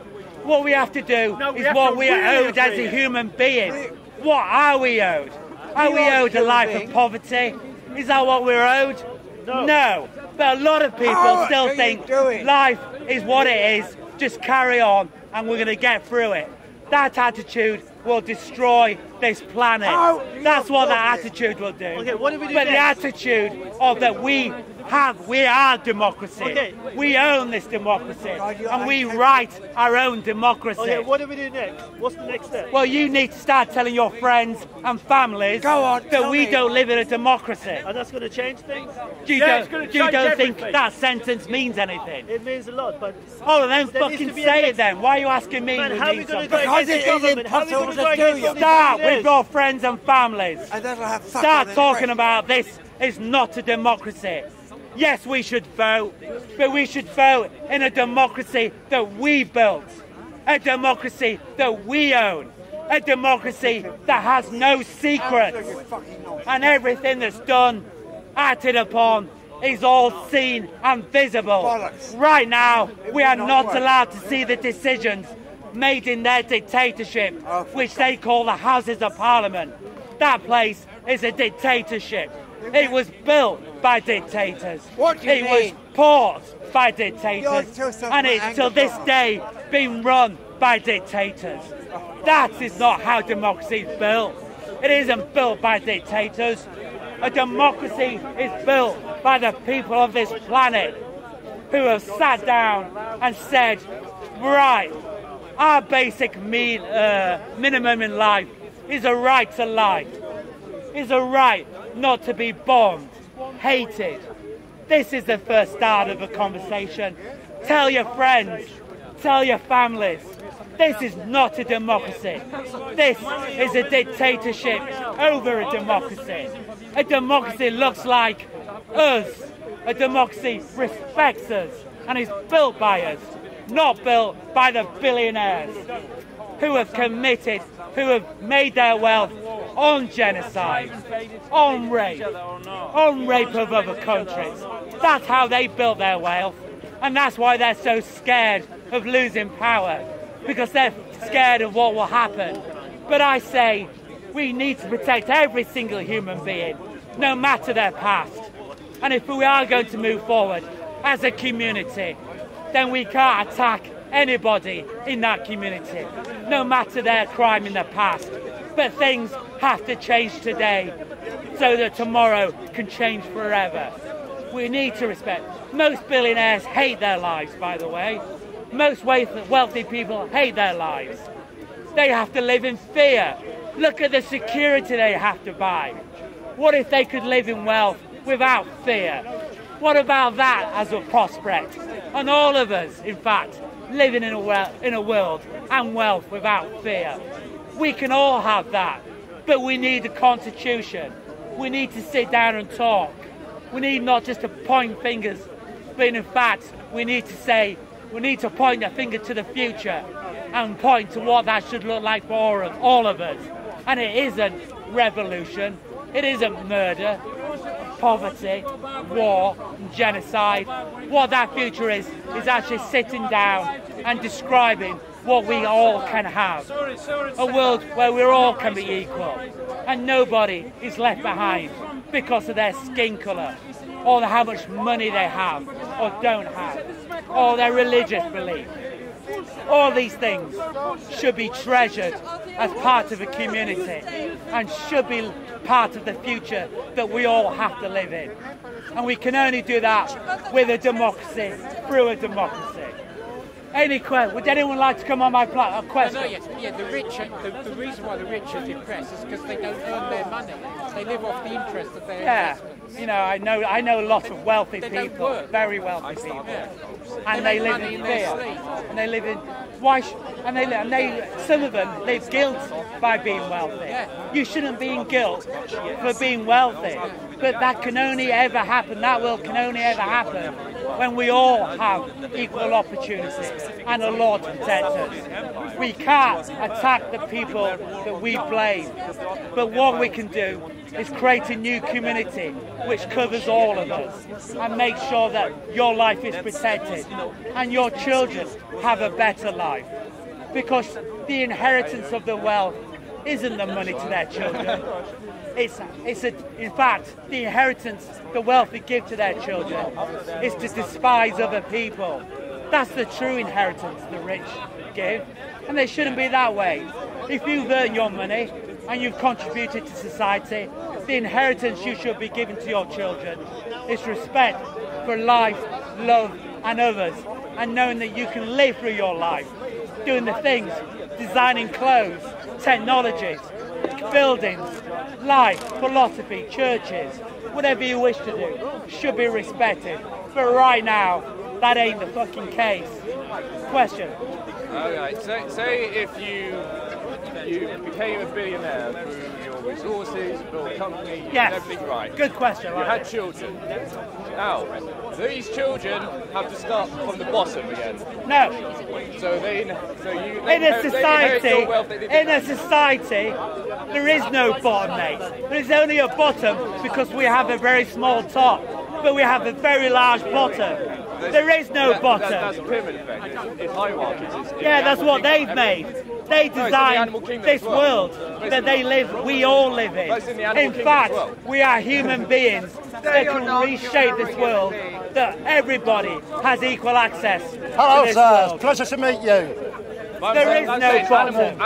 What we have to do is what we are owed as a human being. What are we owed? Are we owed a life of poverty? Is that what we're owed? No. But a lot of people still think life is what it is, just carry on and we're going to get through it. That attitude will destroy this planet. That's what that attitude will do. Okay, what do we do But next? the attitude of that we are democracy. Okay. We own this democracy, and we write our own democracy. Okay, what do we do next? What's the next step? Well, you need to start telling your friends and families that we don't live in a democracy. And that's going to change things? You don't think that sentence means anything? It means a lot, but... Oh, then there needs fucking to be say a it then. Why are you asking me? Man, you how are we need going to something? go against the government? How are we going to go against all these Start with billionaires? your friends and families. And that'll have Start talking about this is not a democracy. Yes, we should vote, but we should vote in a democracy that we built, a democracy that we own, a democracy that has no secrets, and everything that's done, acted upon, is all seen and visible. Right now, we are not allowed to see the decisions made in their dictatorship, which they call the Houses of Parliament. That place is a dictatorship. It was built by dictators. It was bought by dictators. And it's till this day been run by dictators. That is not how democracy is built. It isn't built by dictators. A democracy is built by the people of this planet who have sat down and said, right, our basic minimum in life is a right to life, is a right not to be bombed, hated. This is the first start of a conversation. Tell your friends, tell your families, this is not a democracy. This is a dictatorship over a democracy. A democracy looks like us. A democracy respects us and is built by us, not built by the billionaires who have committed, who have made their wealth on genocide, on rape of other countries. That's how they built their wealth, and that's why they're so scared of losing power, because they're scared of what will happen. But I say we need to protect every single human being, no matter their past. And if we are going to move forward as a community, then we can't attack anybody in that community, no matter their crime in the past. But things have to change today so that tomorrow can change forever. We need to respect. Most billionaires hate their lives, by the way. Most wealthy people hate their lives. They have to live in fear. Look at the security they have to buy. What if they could live in wealth without fear? What about that as a prospect? And all of us, in fact, living in a world and wealth without fear. We can all have that, but we need a constitution. We need to sit down and talk. We need not just to point fingers but in fact we need to point a finger to the future and point to what that should look like for all of us. And it isn't revolution, it isn't murder, poverty, war, and genocide. What that future is actually sitting down and describing what we all can have. A world where we all can be equal and nobody is left behind because of their skin colour, or how much money they have or don't have, or their religious belief. All these things should be treasured as part of a community and should be part of the future that we all have to live in. And we can only do that with a democracy, through a democracy. Any question? Would anyone like to come on my question? No, yes, yeah, the rich, the reason why the rich are depressed is because they don't earn their money. They live off the interest of their investments. You know, I know a lot of wealthy people, very wealthy people, and they live in fear, and they live in some of them live guilt by being wealthy. You shouldn't be in guilt for being wealthy, but that can only ever happen. That will can only ever happen when we all have equal opportunity and a law to protect us. We can't attack the people that we blame, but what we can do is create a new community which covers all of us and make sure that your life is protected and your children have a better life. Because the inheritance of the wealth isn't the money to their children. In fact, the inheritance, the wealth they give to their children is to despise other people. That's the true inheritance the rich give, and they shouldn't be that way. If you've earned your money and you've contributed to society, the inheritance you should be giving to your children is respect for life, love and others, and knowing that you can live through your life, doing the things, designing clothes, technologies, buildings, life, philosophy, churches, whatever you wish to do, should be respected. But right now, that ain't the fucking case. Question? Okay, say if you became a billionaire through your resources, built a company, you did everything right. Good question. You had children. Now, these children have to start from the bottom again. No. In a society, there is no bottom, mate. There's only a bottom because we have a very small top, but we have a very large bottom. There is no bottom. That's a pyramid effect. It's hierarchies. That's what they've made. They designed this world that we all live in. In fact, we are human beings that can reshape this world, that everybody has equal access to this world. Pleasure to meet you. There is no bottom.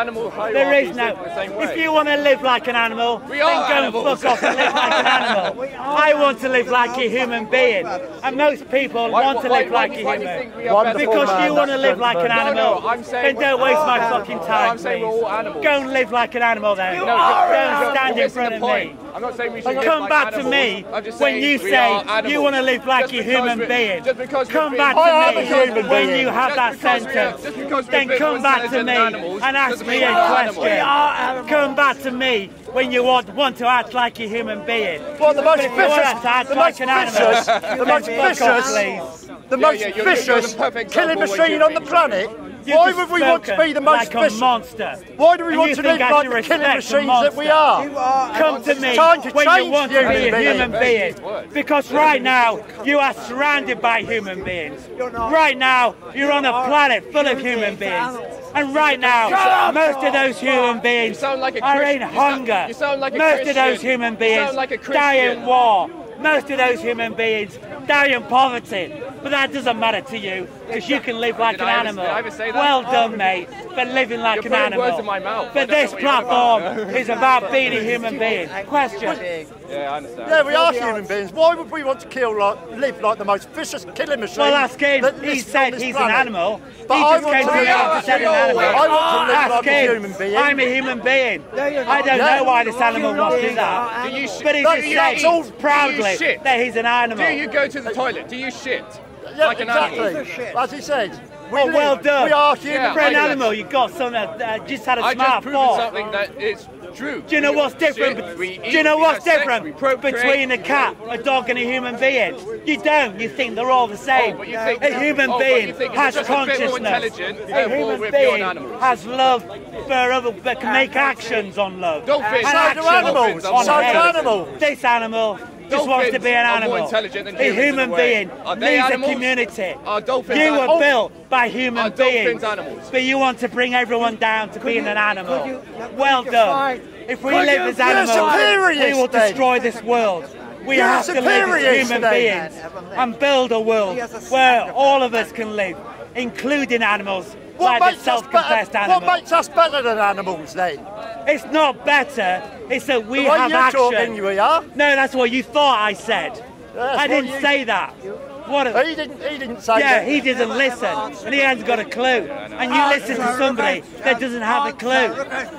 There is no. If you want to live like an animal, then go and fuck off and live like an animal. I want to live like a human being, and most people want to live like a human. Because you want to live like an animal, then don't waste my fucking time, please. Go and live like an animal then. Don't stand in front of me. I'm not saying we should come back to me when you say you want to live like a human being. Come back to me when you have that sentence. Then come back to me and ask me a question. Come back to me when you want to act like a human being. Well, the most vicious killing machine on the planet. Why would we want to be the most vicious monster? Why do we want to live like the killing machines that we are? Come to me when you want to be a human being. Because right now, you are surrounded by human beings. Right now, you're on a planet full of human beings. And right now, most of those human beings are in hunger. Most of those human beings die in war. Most of those human beings die in poverty. But that doesn't matter to you, because you can live like an animal. Well done, mate, for living like an animal. But this platform is about being a human being. Question? Yeah, I understand. Yeah, we are human beings. Why would we want to live like the most vicious killing machine? Well, ask him. He said he's an animal. He just came to me and said an animal. I want to live like a human being. I'm a human being. I don't know why this animal wants to do that. But he just says proudly that he's an animal. Do you go to the toilet? Do you shit? Yeah, like an exactly. As he said. Well done. We are human. For an animal, you've got something. Just had a smart I just proved something that is True. Do you know what's different? Shit, we Do you know eat, what's we have different sex, we procreate. between a cat, a dog, and a human being? You don't. You think they're all the same. But you think, A human being has just a bit more consciousness. intelligent, A therefore human we're beyond being animals. has love for other, but can make actions on love. Dolphins. And So do actions animals. on So do hate. animals. This animal just wants to be an Dolphins are more animal. intelligent than A humans in human a way. being Are they needs a animals? community. Are dolphins You were animals? built by human Are dolphins beings, animals? but you want to bring everyone down to being an animal. Well done. If we live as animals, we will destroy this world. We have to live as human beings and build a world where all of us can live, including animals, like the self-confessed animal. What makes us better than animals then? It's not better, it's that we The way have you're action. talking, we are. No, that's what you thought I said. That's I what didn't you- say that. What a, He didn't say yeah, that. he didn't listen, and he hasn't got a clue. And you listen to somebody that doesn't have a clue.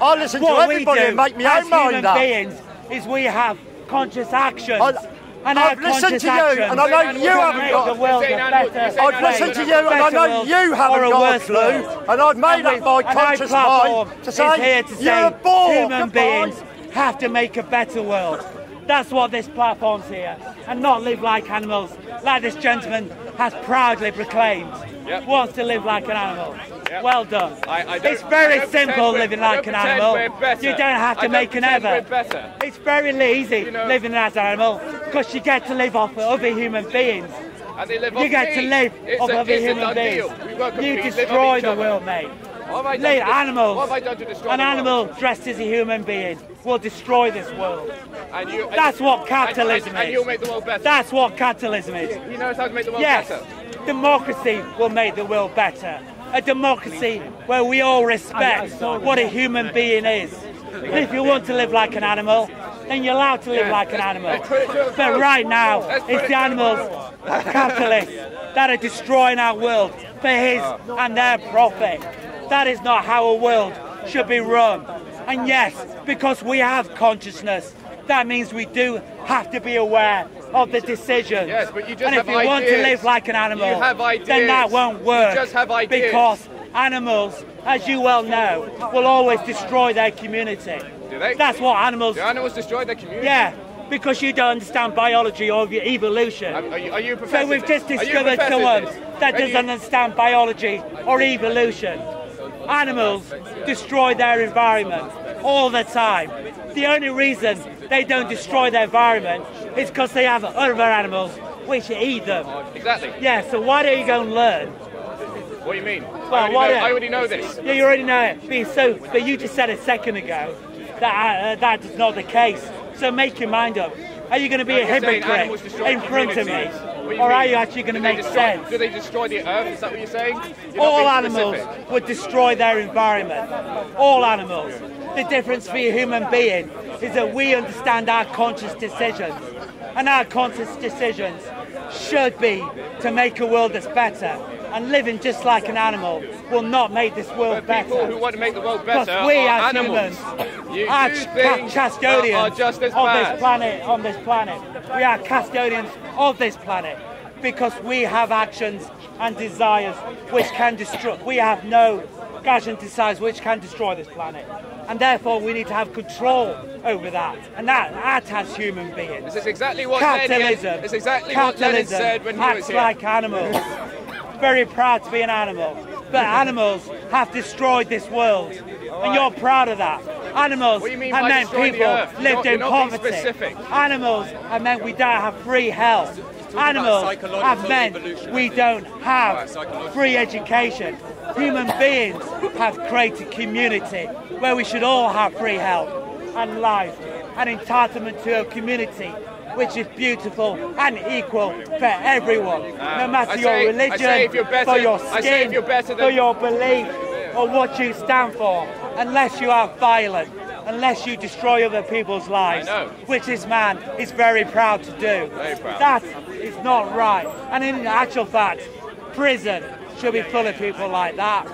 I listen to What everybody we do and make me as own mind human up. beings is we have conscious actions. And I've our listened conscious to you, actions and I know you will haven't make got- the world a better I've listened to you, and I better know world you or haven't a got a worse clue, world. and I've made up my And our conscious platform mind to is say here to you're say bored. human Goodbye. beings have to make a better world. That's what this platform's here, and not live like animals, like this gentleman has proudly proclaimed. Wants to live like an animal. Well done. It's very simple living like an animal. You don't have to make an effort. It's very easy living as an animal because you get to live off of other human beings. And they live You off get to me. live It's off a- other it's a human done beings. deal. We won't You compete, live off destroy each the other. world, mate. What have I done to Animals. What have I done to destroy An the world? animal dressed as a human being will destroy this world. And you, That's what capitalism and is. you'll make the world better. That's what capitalism is. He knows how to make the world Yes, better. democracy will make the world better. A democracy where we all respect what a human being is. And if you want to live like an animal, then you're allowed to live like an animal. But right now, it's the animals, capitalists, that are destroying our world for his and their profit. That is not how a world should be run. And yes, because we have consciousness, that means we do have to be aware of the decisions. Yes, but you just and if have you want to ideas. live like an animal, You have ideas. then that won't work. You just have ideas. Because animals, as you well know, will always destroy their community. Do they? That's what animals... Do animals destroy their community? Yeah, because you don't understand biology or evolution. Are you a professor? So we've just Are you a discovered professor someone this? that Are you- doesn't understand biology or evolution. Animals destroy their environment all the time. The only reason they don't destroy their environment is because they have other animals which eat them. Exactly. Yeah, so why don't you go and learn? What do you mean? Well, why don't- I already know this. Yeah, you already know it. But you just said a second ago that that is not the case. So make your mind up. Are you going to be a You're saying hypocrite animals destroy in front of me? communities. What do you Or are mean? you actually going to Do they make destroy- sense? Do they destroy the earth? Is that what you're saying? You're not All being animals specific. would destroy their environment. All animals. The difference for a human being is that we understand our conscious decisions. And our conscious decisions should be to make a world that's better. And living just like an animal will not make this world better. People who want to make the world better Because we are as animals. humans You are do things custodians that are just as of bad. this planet. We are custodians of this planet because we have actions and desires which can destroy. We have no actions and desires which can destroy this planet. And therefore we need to have control over that. And that has human beings. This is exactly what Capitalism. Lenin, it's exactly what Lenin Capitalism said when he acts was here. like animals. Very proud to be an animal. But animals have destroyed this world. And you're proud of that. Animals What do you mean have by meant destroying the people earth? lived You're in not being poverty. specific. Animals have meant we don't have free health. Animals have meant we don't have free education. Human beings have created community where we should all have free health and life and entitlement to a community which is beautiful and equal for everyone, no matter your religion, I say if you're better, for your I say if skin, you're better than- for your belief, or what you stand for, unless you are violent, unless you destroy other people's lives, I know. which this man is very proud to do. Very proud. That is not right. And in actual fact, prison should be full of people like that.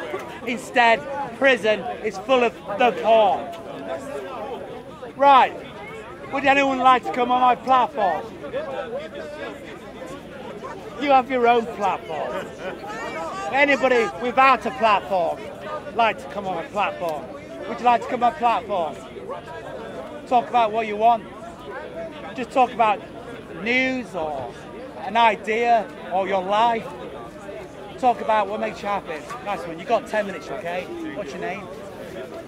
Instead, prison is full of the poor. Right. Would anyone like to come on my platform? You have your own platform. Anybody without a platform like to come on a platform? would you like to come on platform? Talk about what you want. Just talk about news or an idea or your life. Talk about what makes you happy. Nice one. You got 10 minutes, okay? What's your name?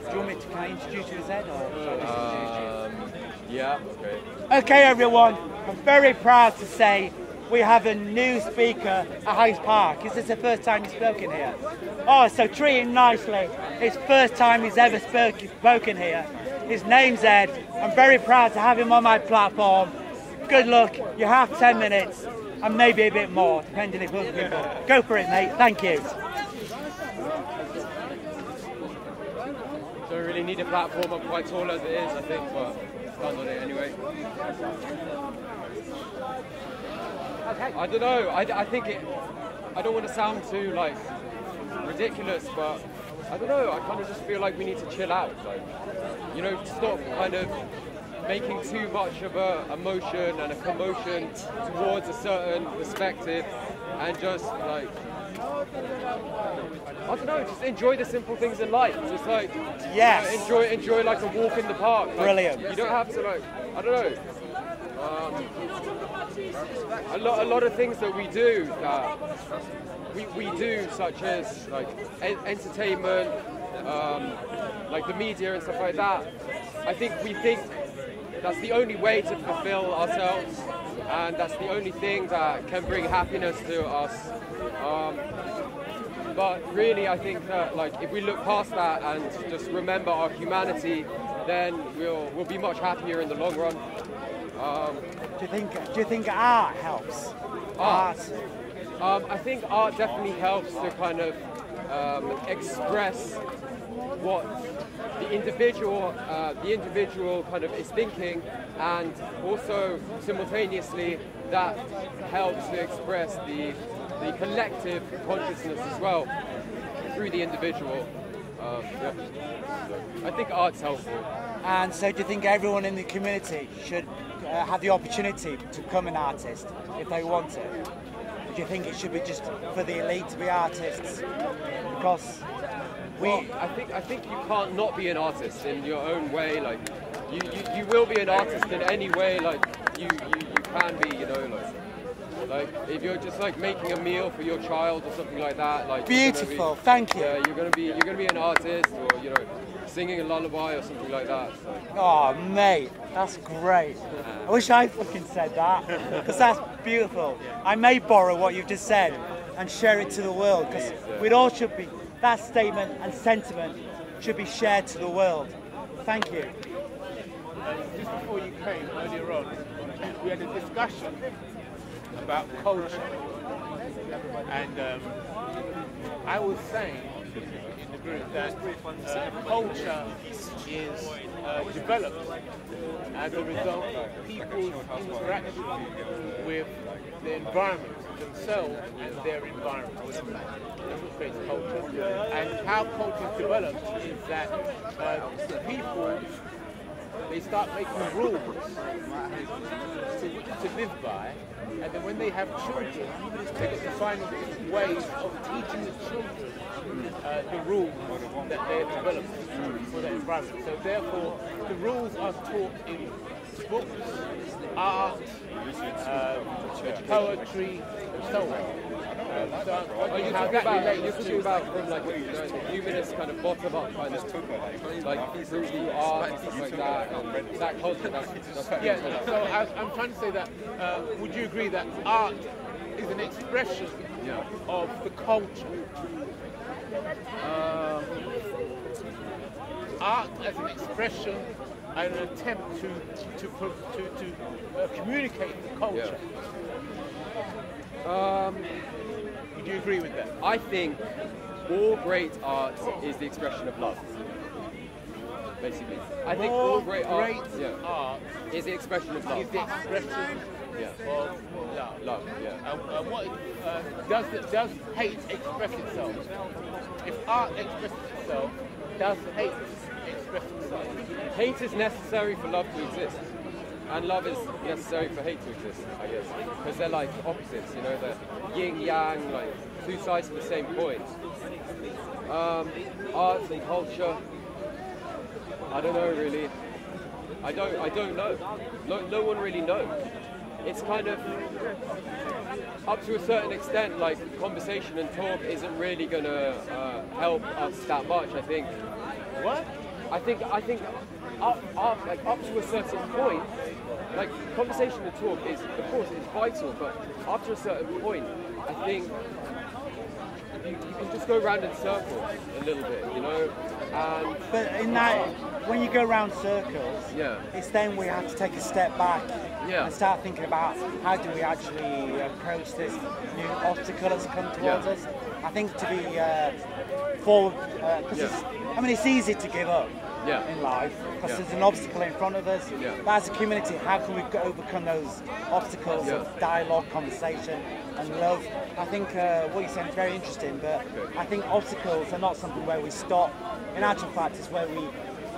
Do you want me to can I introduce you as Ed or shall I just introduce you? Yeah, okay. Okay, everyone. I'm very proud to say we have a new speaker at Hyde Park. Is this the first time you've spoken here? Oh, so treat him nicely. It's the first time he's ever spoken here. His name's Ed. I'm very proud to have him on my platform. Good luck. You have 10 minutes and maybe a bit more, depending if other people. Go for it, mate. Thank you. Don't really need a platform. I'm quite tall as it is, I think, but stand on it anyway. I don't know. I think it. I don't want to sound too like ridiculous, but I don't know. I kind of just feel like we need to chill out. Like, you know, stop kind of making too much of a emotion and a commotion towards a certain perspective, and just like, I don't know, just enjoy the simple things in life. Just like, yes, you know, enjoy like a walk in the park. Like, brilliant. You don't have to like, I don't know. A lot of things that we do that we do, such as like entertainment, like the media and stuff like that. I think we think that's the only way to fulfill ourselves, and that's the only thing that can bring happiness to us. But really, I think that like if we look past that and just remember our humanity, then we'll be much happier in the long run. Do you think art helps? Art. I think art definitely helps to kind of express what the individual kind of is thinking, and also simultaneously that helps to express the collective consciousness as well through the individual. Yeah. I think art's helpful. And so do you think everyone in the community should have the opportunity to become an artist if they want to? Or do you think it should be just for the elite to be artists? Because I think you can't not be an artist in your own way. Like you will be an artist in any way. Like you can be, you know, like if you're just like making a meal for your child or something like that. Like beautiful. Thank you. Yeah, you're gonna be an artist, or you know, singing a lullaby or something like that. So. Oh, mate, that's great. I wish I fucking said that, because that's beautiful. I may borrow what you've just said and share it to the world, because we all should be, that statement and sentiment should be shared to the world. Thank you. Just before you came earlier on, we had a discussion about culture, and I was saying in the group that culture is developed as a result of people's interaction with the environment, themselves and their environment. That's what creates culture. And how culture is developed is that people, they start making rules to live by, and then when they have children, they get to find ways of teaching the children the rules that they have developed for their environment. So therefore, the rules are taught in books, art, poetry, and so on. You're talking about from like the humanist kind of bottom-up kind of like through the art and stuff like that, and that culture. That's yeah. So I'm trying to say that. Would you agree that art is an expression of the culture? Art as an expression and an attempt to communicate the culture. Would you agree with that? I think all great art is the expression of love. Basically, I think all great art is the expression of love. Is the expression of love. Love, yeah. And what does hate express itself? If art expresses itself, does hate express itself? Hate is necessary for love to exist, and love is necessary for hate to exist, I guess, because they're like opposites, you know, they're yin yang, like two sides of the same coin. Art and culture. I don't know really. I don't know. No one really knows. It's kind of up to a certain extent. Like conversation and talk isn't really gonna help us that much. I think. What? I think up to a certain point, like conversation and talk is, of course, it's vital. But after a certain point, I think you can just go round in circles a little bit, you know. But in that, when you go round circles, yeah, it's then we have to take a step back yeah. and start thinking about how do we actually approach this new obstacle that's come towards us. I think to be forward, because it's easy to give up in life because there's an obstacle in front of us. Yeah. But as a community, how can we overcome those obstacles of dialogue, conversation, and love? I think what you're saying is very interesting, but I think obstacles are not something where we stop. In actual fact, it's where we,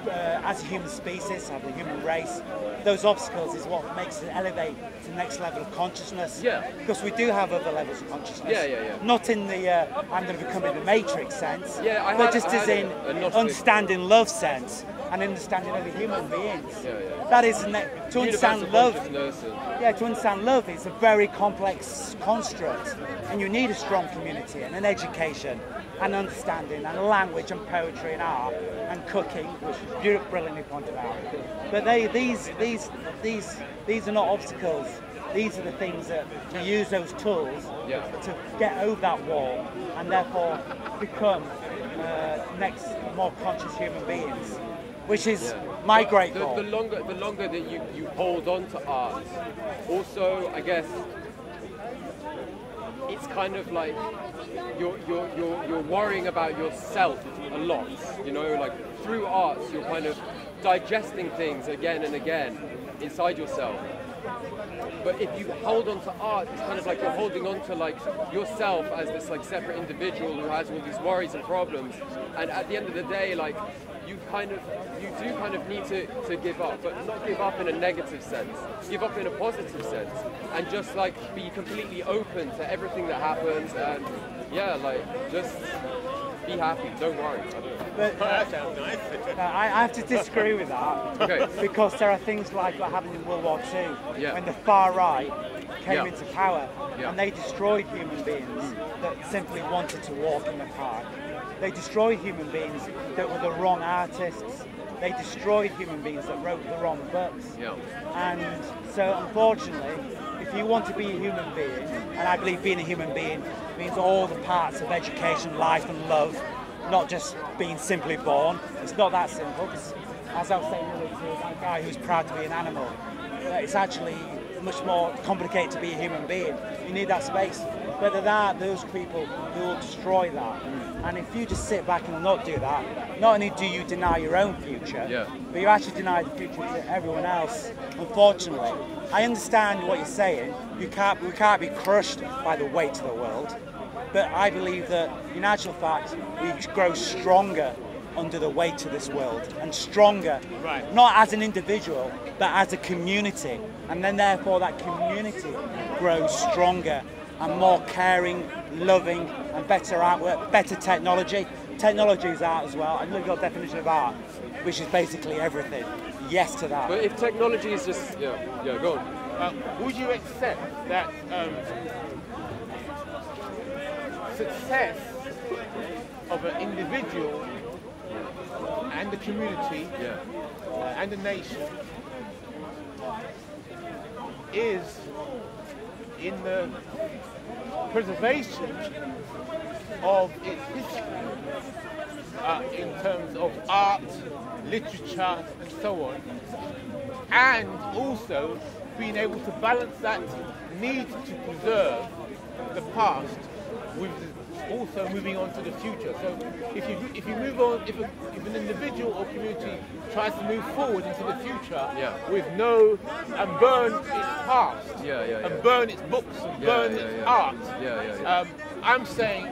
as a human species, as a human race, those obstacles is what makes it elevate to the next level of consciousness. Yeah. Because we do have other levels of consciousness. Yeah. Not in the I'm going to become in the Matrix sense, Yeah, but just as in understanding love sense and understanding other human beings. That is to understand love. Yeah, to understand love is a very complex construct, and you need a strong community and an education and understanding and language and poetry and art and cooking, which is brilliantly pointed out. But these are not obstacles. These are the things that we use those tools to get over that wall and therefore become next more conscious human beings, which is my great goal. The longer that you hold on to art, also I guess it's kind of like you're worrying about yourself a lot, you know, like through art you're kind of digesting things again and again inside yourself. But if you hold on to art, it's kind of like you're holding on to like yourself as this like separate individual who has all these worries and problems, and at the end of the day, like you do kind of need to give up, but not give up in a negative sense, give up in a positive sense, and just like be completely open to everything that happens, and like just be happy, don't worry. But, that sounds nice. I have to disagree with that, because there are things like what happened in World War II, when the far right came into power, and they destroyed human beings that simply wanted to walk in the park. They destroyed human beings that were the wrong artists. They destroyed human beings that wrote the wrong books. And so, unfortunately, if you want to be a human being, and I believe being a human being means all the parts of education, life and love, not just being simply born. It's not that simple, because as I was saying earlier to that guy who's proud to be an animal, it's actually much more complicated to be a human being. You need that space. But there are those people who will destroy that. And if you just sit back and not do that, not only do you deny your own future, but you actually deny the future to everyone else, unfortunately. I understand what you're saying. We can't be crushed by the weight of the world. But I believe that, in actual fact, we grow stronger under the weight of this world, and stronger, not as an individual, but as a community. And then therefore that community grows stronger and more caring, loving, and better artwork, better technology. Technology is art as well. And look at your definition of art, which is basically everything. Yes to that. But if technology is just, go on. Would you accept that success of an individual and the community and the nation is in the preservation of its history in terms of art, literature and so on, and also being able to balance that need to preserve the past with also moving on to the future. So if you move on, if an individual or community tries to move forward into the future with and burn its past, and burn its books, and burn its art, I'm saying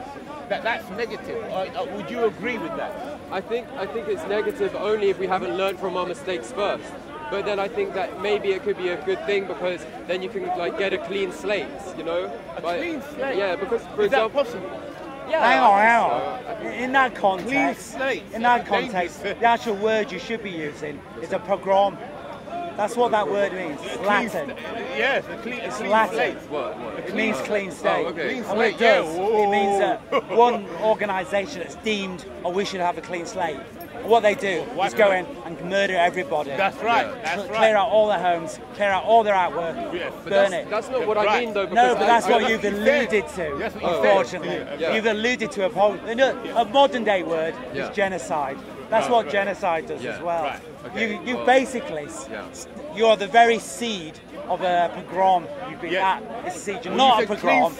that that's negative. Would you agree with that? I think it's negative only if we haven't learned from our mistakes first. But then I think that maybe it could be a good thing, because then you can like get a clean slate, you know? Clean slate? Yeah, because for Is example, that possible? Hang on. In that context, the actual word you should be using is a pogrom. That's what that word means. It's Latin. Yes, it's Latin. It means clean slate. Clean and what it does, it means that one organisation that's deemed, oh, we should have a clean slate. And what they do is go in and murder everybody. That's right. Clear out all their homes, clear out all their artwork, burn it. That's not what I mean, though. No, but that's what you've alluded to, unfortunately. You've alluded to a modern day word is genocide. That's what genocide does as well. Right. Okay. You basically, you're the very seed of a pogrom. You've been at a seed. You're not a pogrom,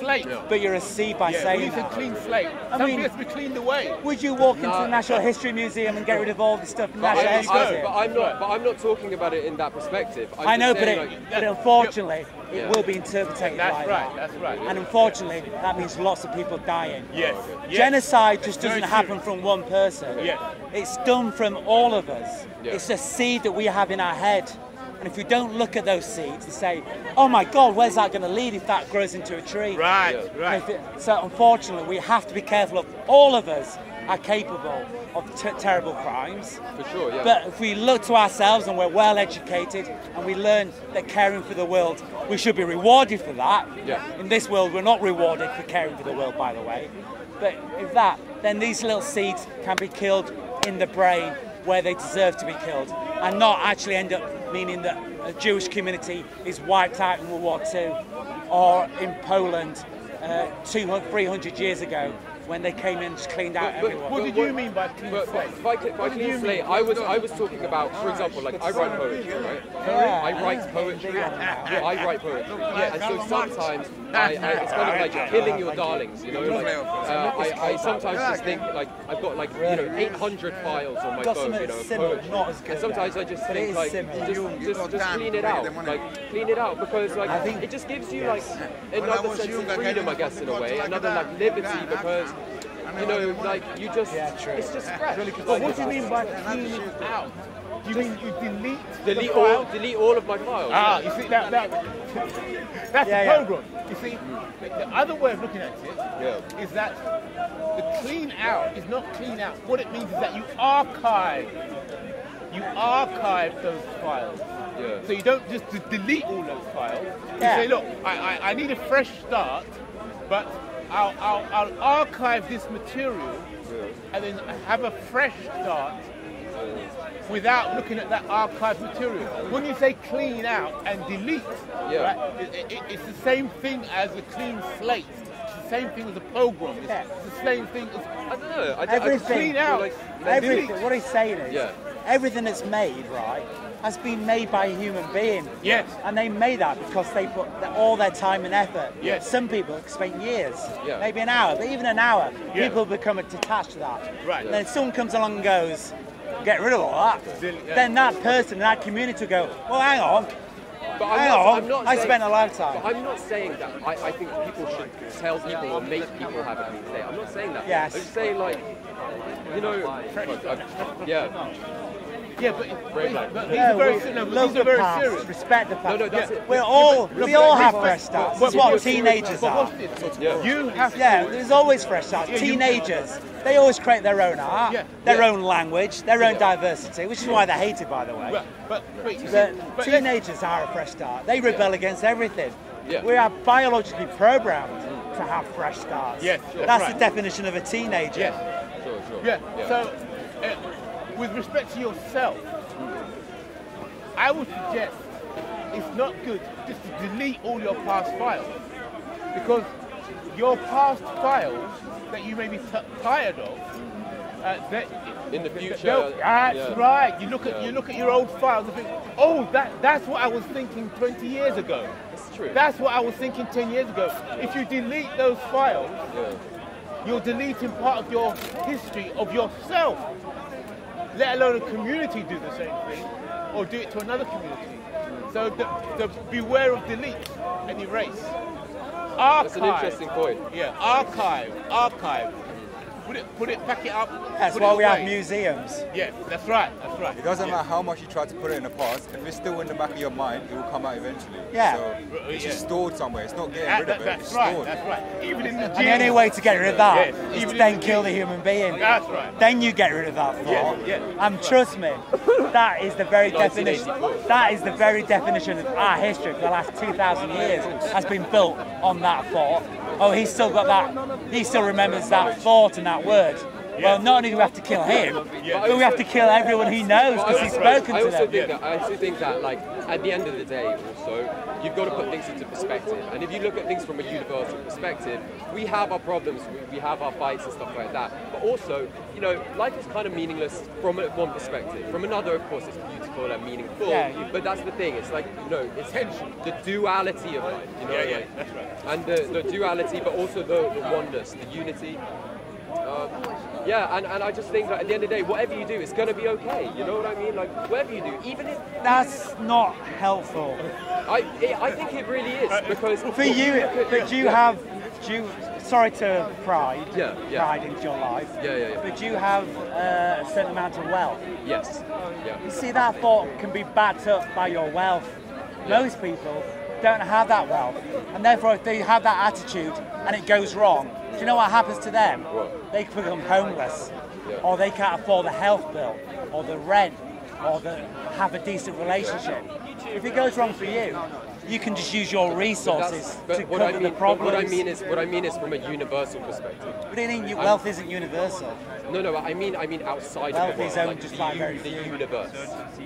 but you're a seed by saying that. Clean slate. Something has to be cleaned away. Would you walk into the National History Museum and get rid of all the stuff in the National History Museum? But I'm not talking about it in that perspective. I know, but unfortunately, it will be interpreted like that. That's right. And unfortunately, that means lots of people dying. Yes. Genocide just doesn't happen from one person. Yes. It's done from all of us. It's a seed that we have in our head. And if we don't look at those seeds and say, oh my God, where's that going to lead if that grows into a tree? Right. So unfortunately, we have to be careful of all of us are capable of terrible crimes. For sure, yeah. But if we look to ourselves and we're well educated and we learn that caring for the world, we should be rewarded for that. Yeah. In this world, we're not rewarded for caring for the world, by the way. But if that, then these little seeds can be killed in the brain where they deserve to be killed and not actually end up meaning that a Jewish community is wiped out in World War II or in Poland 300 years ago when they came in and just cleaned out everyone. What did you mean by clean slate? By clean slate, I was talking about, for example, like I write poetry, right? I write poetry. I write poetry. And so sometimes it's kind of like killing your darlings, you know? Like, I sometimes just think, like, I've got like, 800 files on my phone, poetry. And sometimes I just think, like, just clean it out. Like, clean it out because, like, it just gives you, like, another sense of freedom, I guess, in a way. Another, like, liberty because, like, you just, it's just fresh. But what do you mean by cleaning out? Do you mean you delete all of my files? You see, that's a program. You see, the other way of looking at it is that the clean out is not clean out. What it means is that you archive those files. So you don't just delete all those files. You say, look, I need a fresh start, but I'll archive this material and then have a fresh start without looking at that archived material. When you say clean out and delete, right, it's the same thing as a clean slate. It's the same thing as a program. It's the same thing as, I don't know. Everything, clean out. Everything. What he's saying is, everything that's made, right, has been made by a human being. Yes. And they made that because they put all their time and effort. Yes. Some people spend years, maybe an hour, but even an hour, people become attached to that. Right. And then someone comes along and goes, get rid of all that. Then that person, that community will go, well, hang on. But I'm not I spent a lifetime. But I'm not saying that I think people should tell people or make people have a clean slate. I'm not saying that. Yes. I'm just saying, like, Yeah, but these are very serious. Respect the past. No, that's it. We all have fresh starts. That's what teenagers are. You have there's always fresh starts. Teenagers, they always create their own art, their own language, their own diversity, which is why they're hated, by the way. But teenagers are a fresh start. They rebel against everything. We are biologically programmed to have fresh starts. That's the definition of a teenager. So, with respect to yourself, I would suggest it's not good just to delete all your past files, because your past files that you may be tired of, in the future, that's right. You look at your old files and think, oh, that's what I was thinking 20 years ago. That's true. That's what I was thinking 10 years ago. If you delete those files, you're deleting part of your history of yourself. Let alone a community do the same thing, or do it to another community. So beware of delete and erase. Archive. That's an interesting point. Archive. pack it up. That's why we have museums. Yeah, that's right. That's right. It doesn't matter how much you try to put it in the past. If it's still in the back of your mind, it will come out eventually. Yeah. So it's just stored somewhere. It's not getting rid of it. It's right. stored. That's right. Even in the And the only way to get rid of that is to even then kill the human being. That's right. Then you get rid of that thought. And trust me, that is the very definition. That is the very definition of our history for the last 2,000 years has been built on that thought. Oh, he's still got that. He still remembers that thought and that word. Well, not only do we have to kill him, but we have to kill everyone he knows because he's spoken to them. I also think that, like, at the end of the day, also, you've got to put things into perspective. And if you look at things from a universal perspective, we have our problems, we have our fights and stuff like that. But also, you know, life is kind of meaningless from one perspective. From another, of course, it's beautiful and meaningful. Yeah. But that's the thing. It's like, you know, it's the duality of life. You know, that's right. And the duality, but also the oneness, the unity. And I just think that at the end of the day, whatever you do, it's going to be okay. You know what I mean? Like, whatever you do, even if... That's not helpful. I think it really is, because... For you, but do you sorry to pride into your life, but do you have a certain amount of wealth? Yes. You see, that thought can be backed up by your wealth. Most people don't have that wealth, and therefore if they have that attitude and it goes wrong, do you know what happens to them? What? They become homeless, or they can't afford the health bill, or the rent, or have a decent relationship. If it goes wrong for you, you can just use your resources to cover the problems. What I mean is from a universal perspective. But I mean, wealth isn't universal. No, I mean outside wealth of the world, is owned like just by the universe.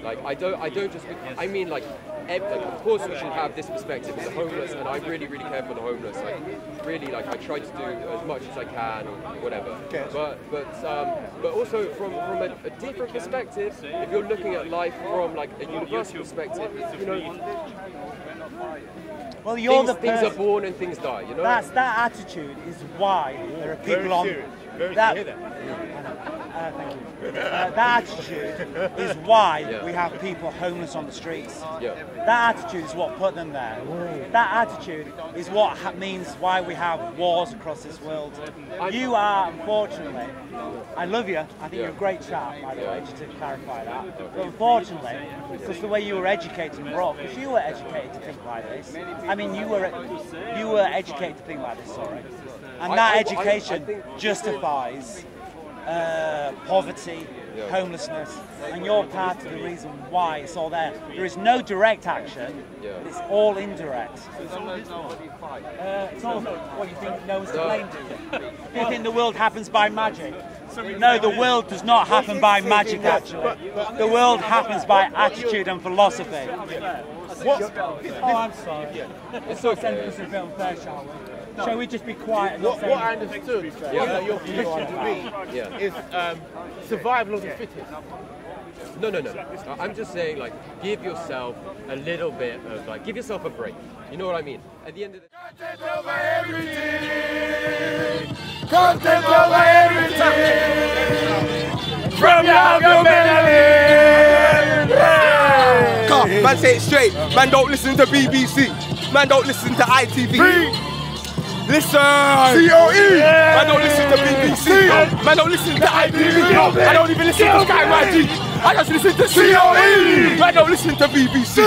Like I don't just. I mean like of course we should have this perspective of the homeless, and I really care for the homeless. Like really, like I try to do as much as I can or whatever. But also from a different perspective, if you're looking at life from like a universal perspective, you know. Well, things are born and things die. You know. That attitude is why there are people on that. Thank you. That attitude is why we have people homeless on the streets. That attitude is what put them there. That attitude is what means why we have wars across this world. You are, unfortunately, I love you, I think you're a great chap, by the way, just to clarify that. But unfortunately, because the way you were educated and brought, because you were educated to think like this. I mean, you were educated to think like this, sorry. And that education justifies poverty, homelessness, and you're part of the reason why it's all there. There is no direct action, it's all indirect. It's all what you think no one's to blame, do you? Do you think the world happens by magic? No, the world does not happen by magic, actually. The world happens by attitude and philosophy. Oh, I'm sorry. It's okay. This is a bit unfair, shall we? Shall we just be quiet and not say what I understood your position to be is survival of the fittest. No. I'm just saying, like, give yourself a little bit of, like, give yourself a break. You know what I mean? At the end of the Content over everything. Content over everything. From your belly. Come, man, say it straight. Man, don't listen to BBC. Man, don't listen to ITV. Listen! COE! Man, don't listen to BBC. Man, don't listen to ITV. I don't even listen to Sky Magic. I just listen to COE! Man, don't listen to BBC.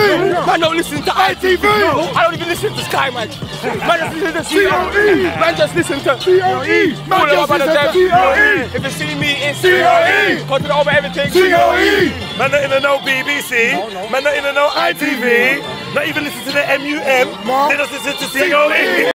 Man, don't listen to ITV. I don't even listen to Sky Magic. Man, just listen to COE! Man, just listen to COE! Man, just listen to COE! If you see me in COE! Content over everything. COE! Man, not even know BBC. Man, not even know ITV. Not even listen to the MUM. They just listen to COE.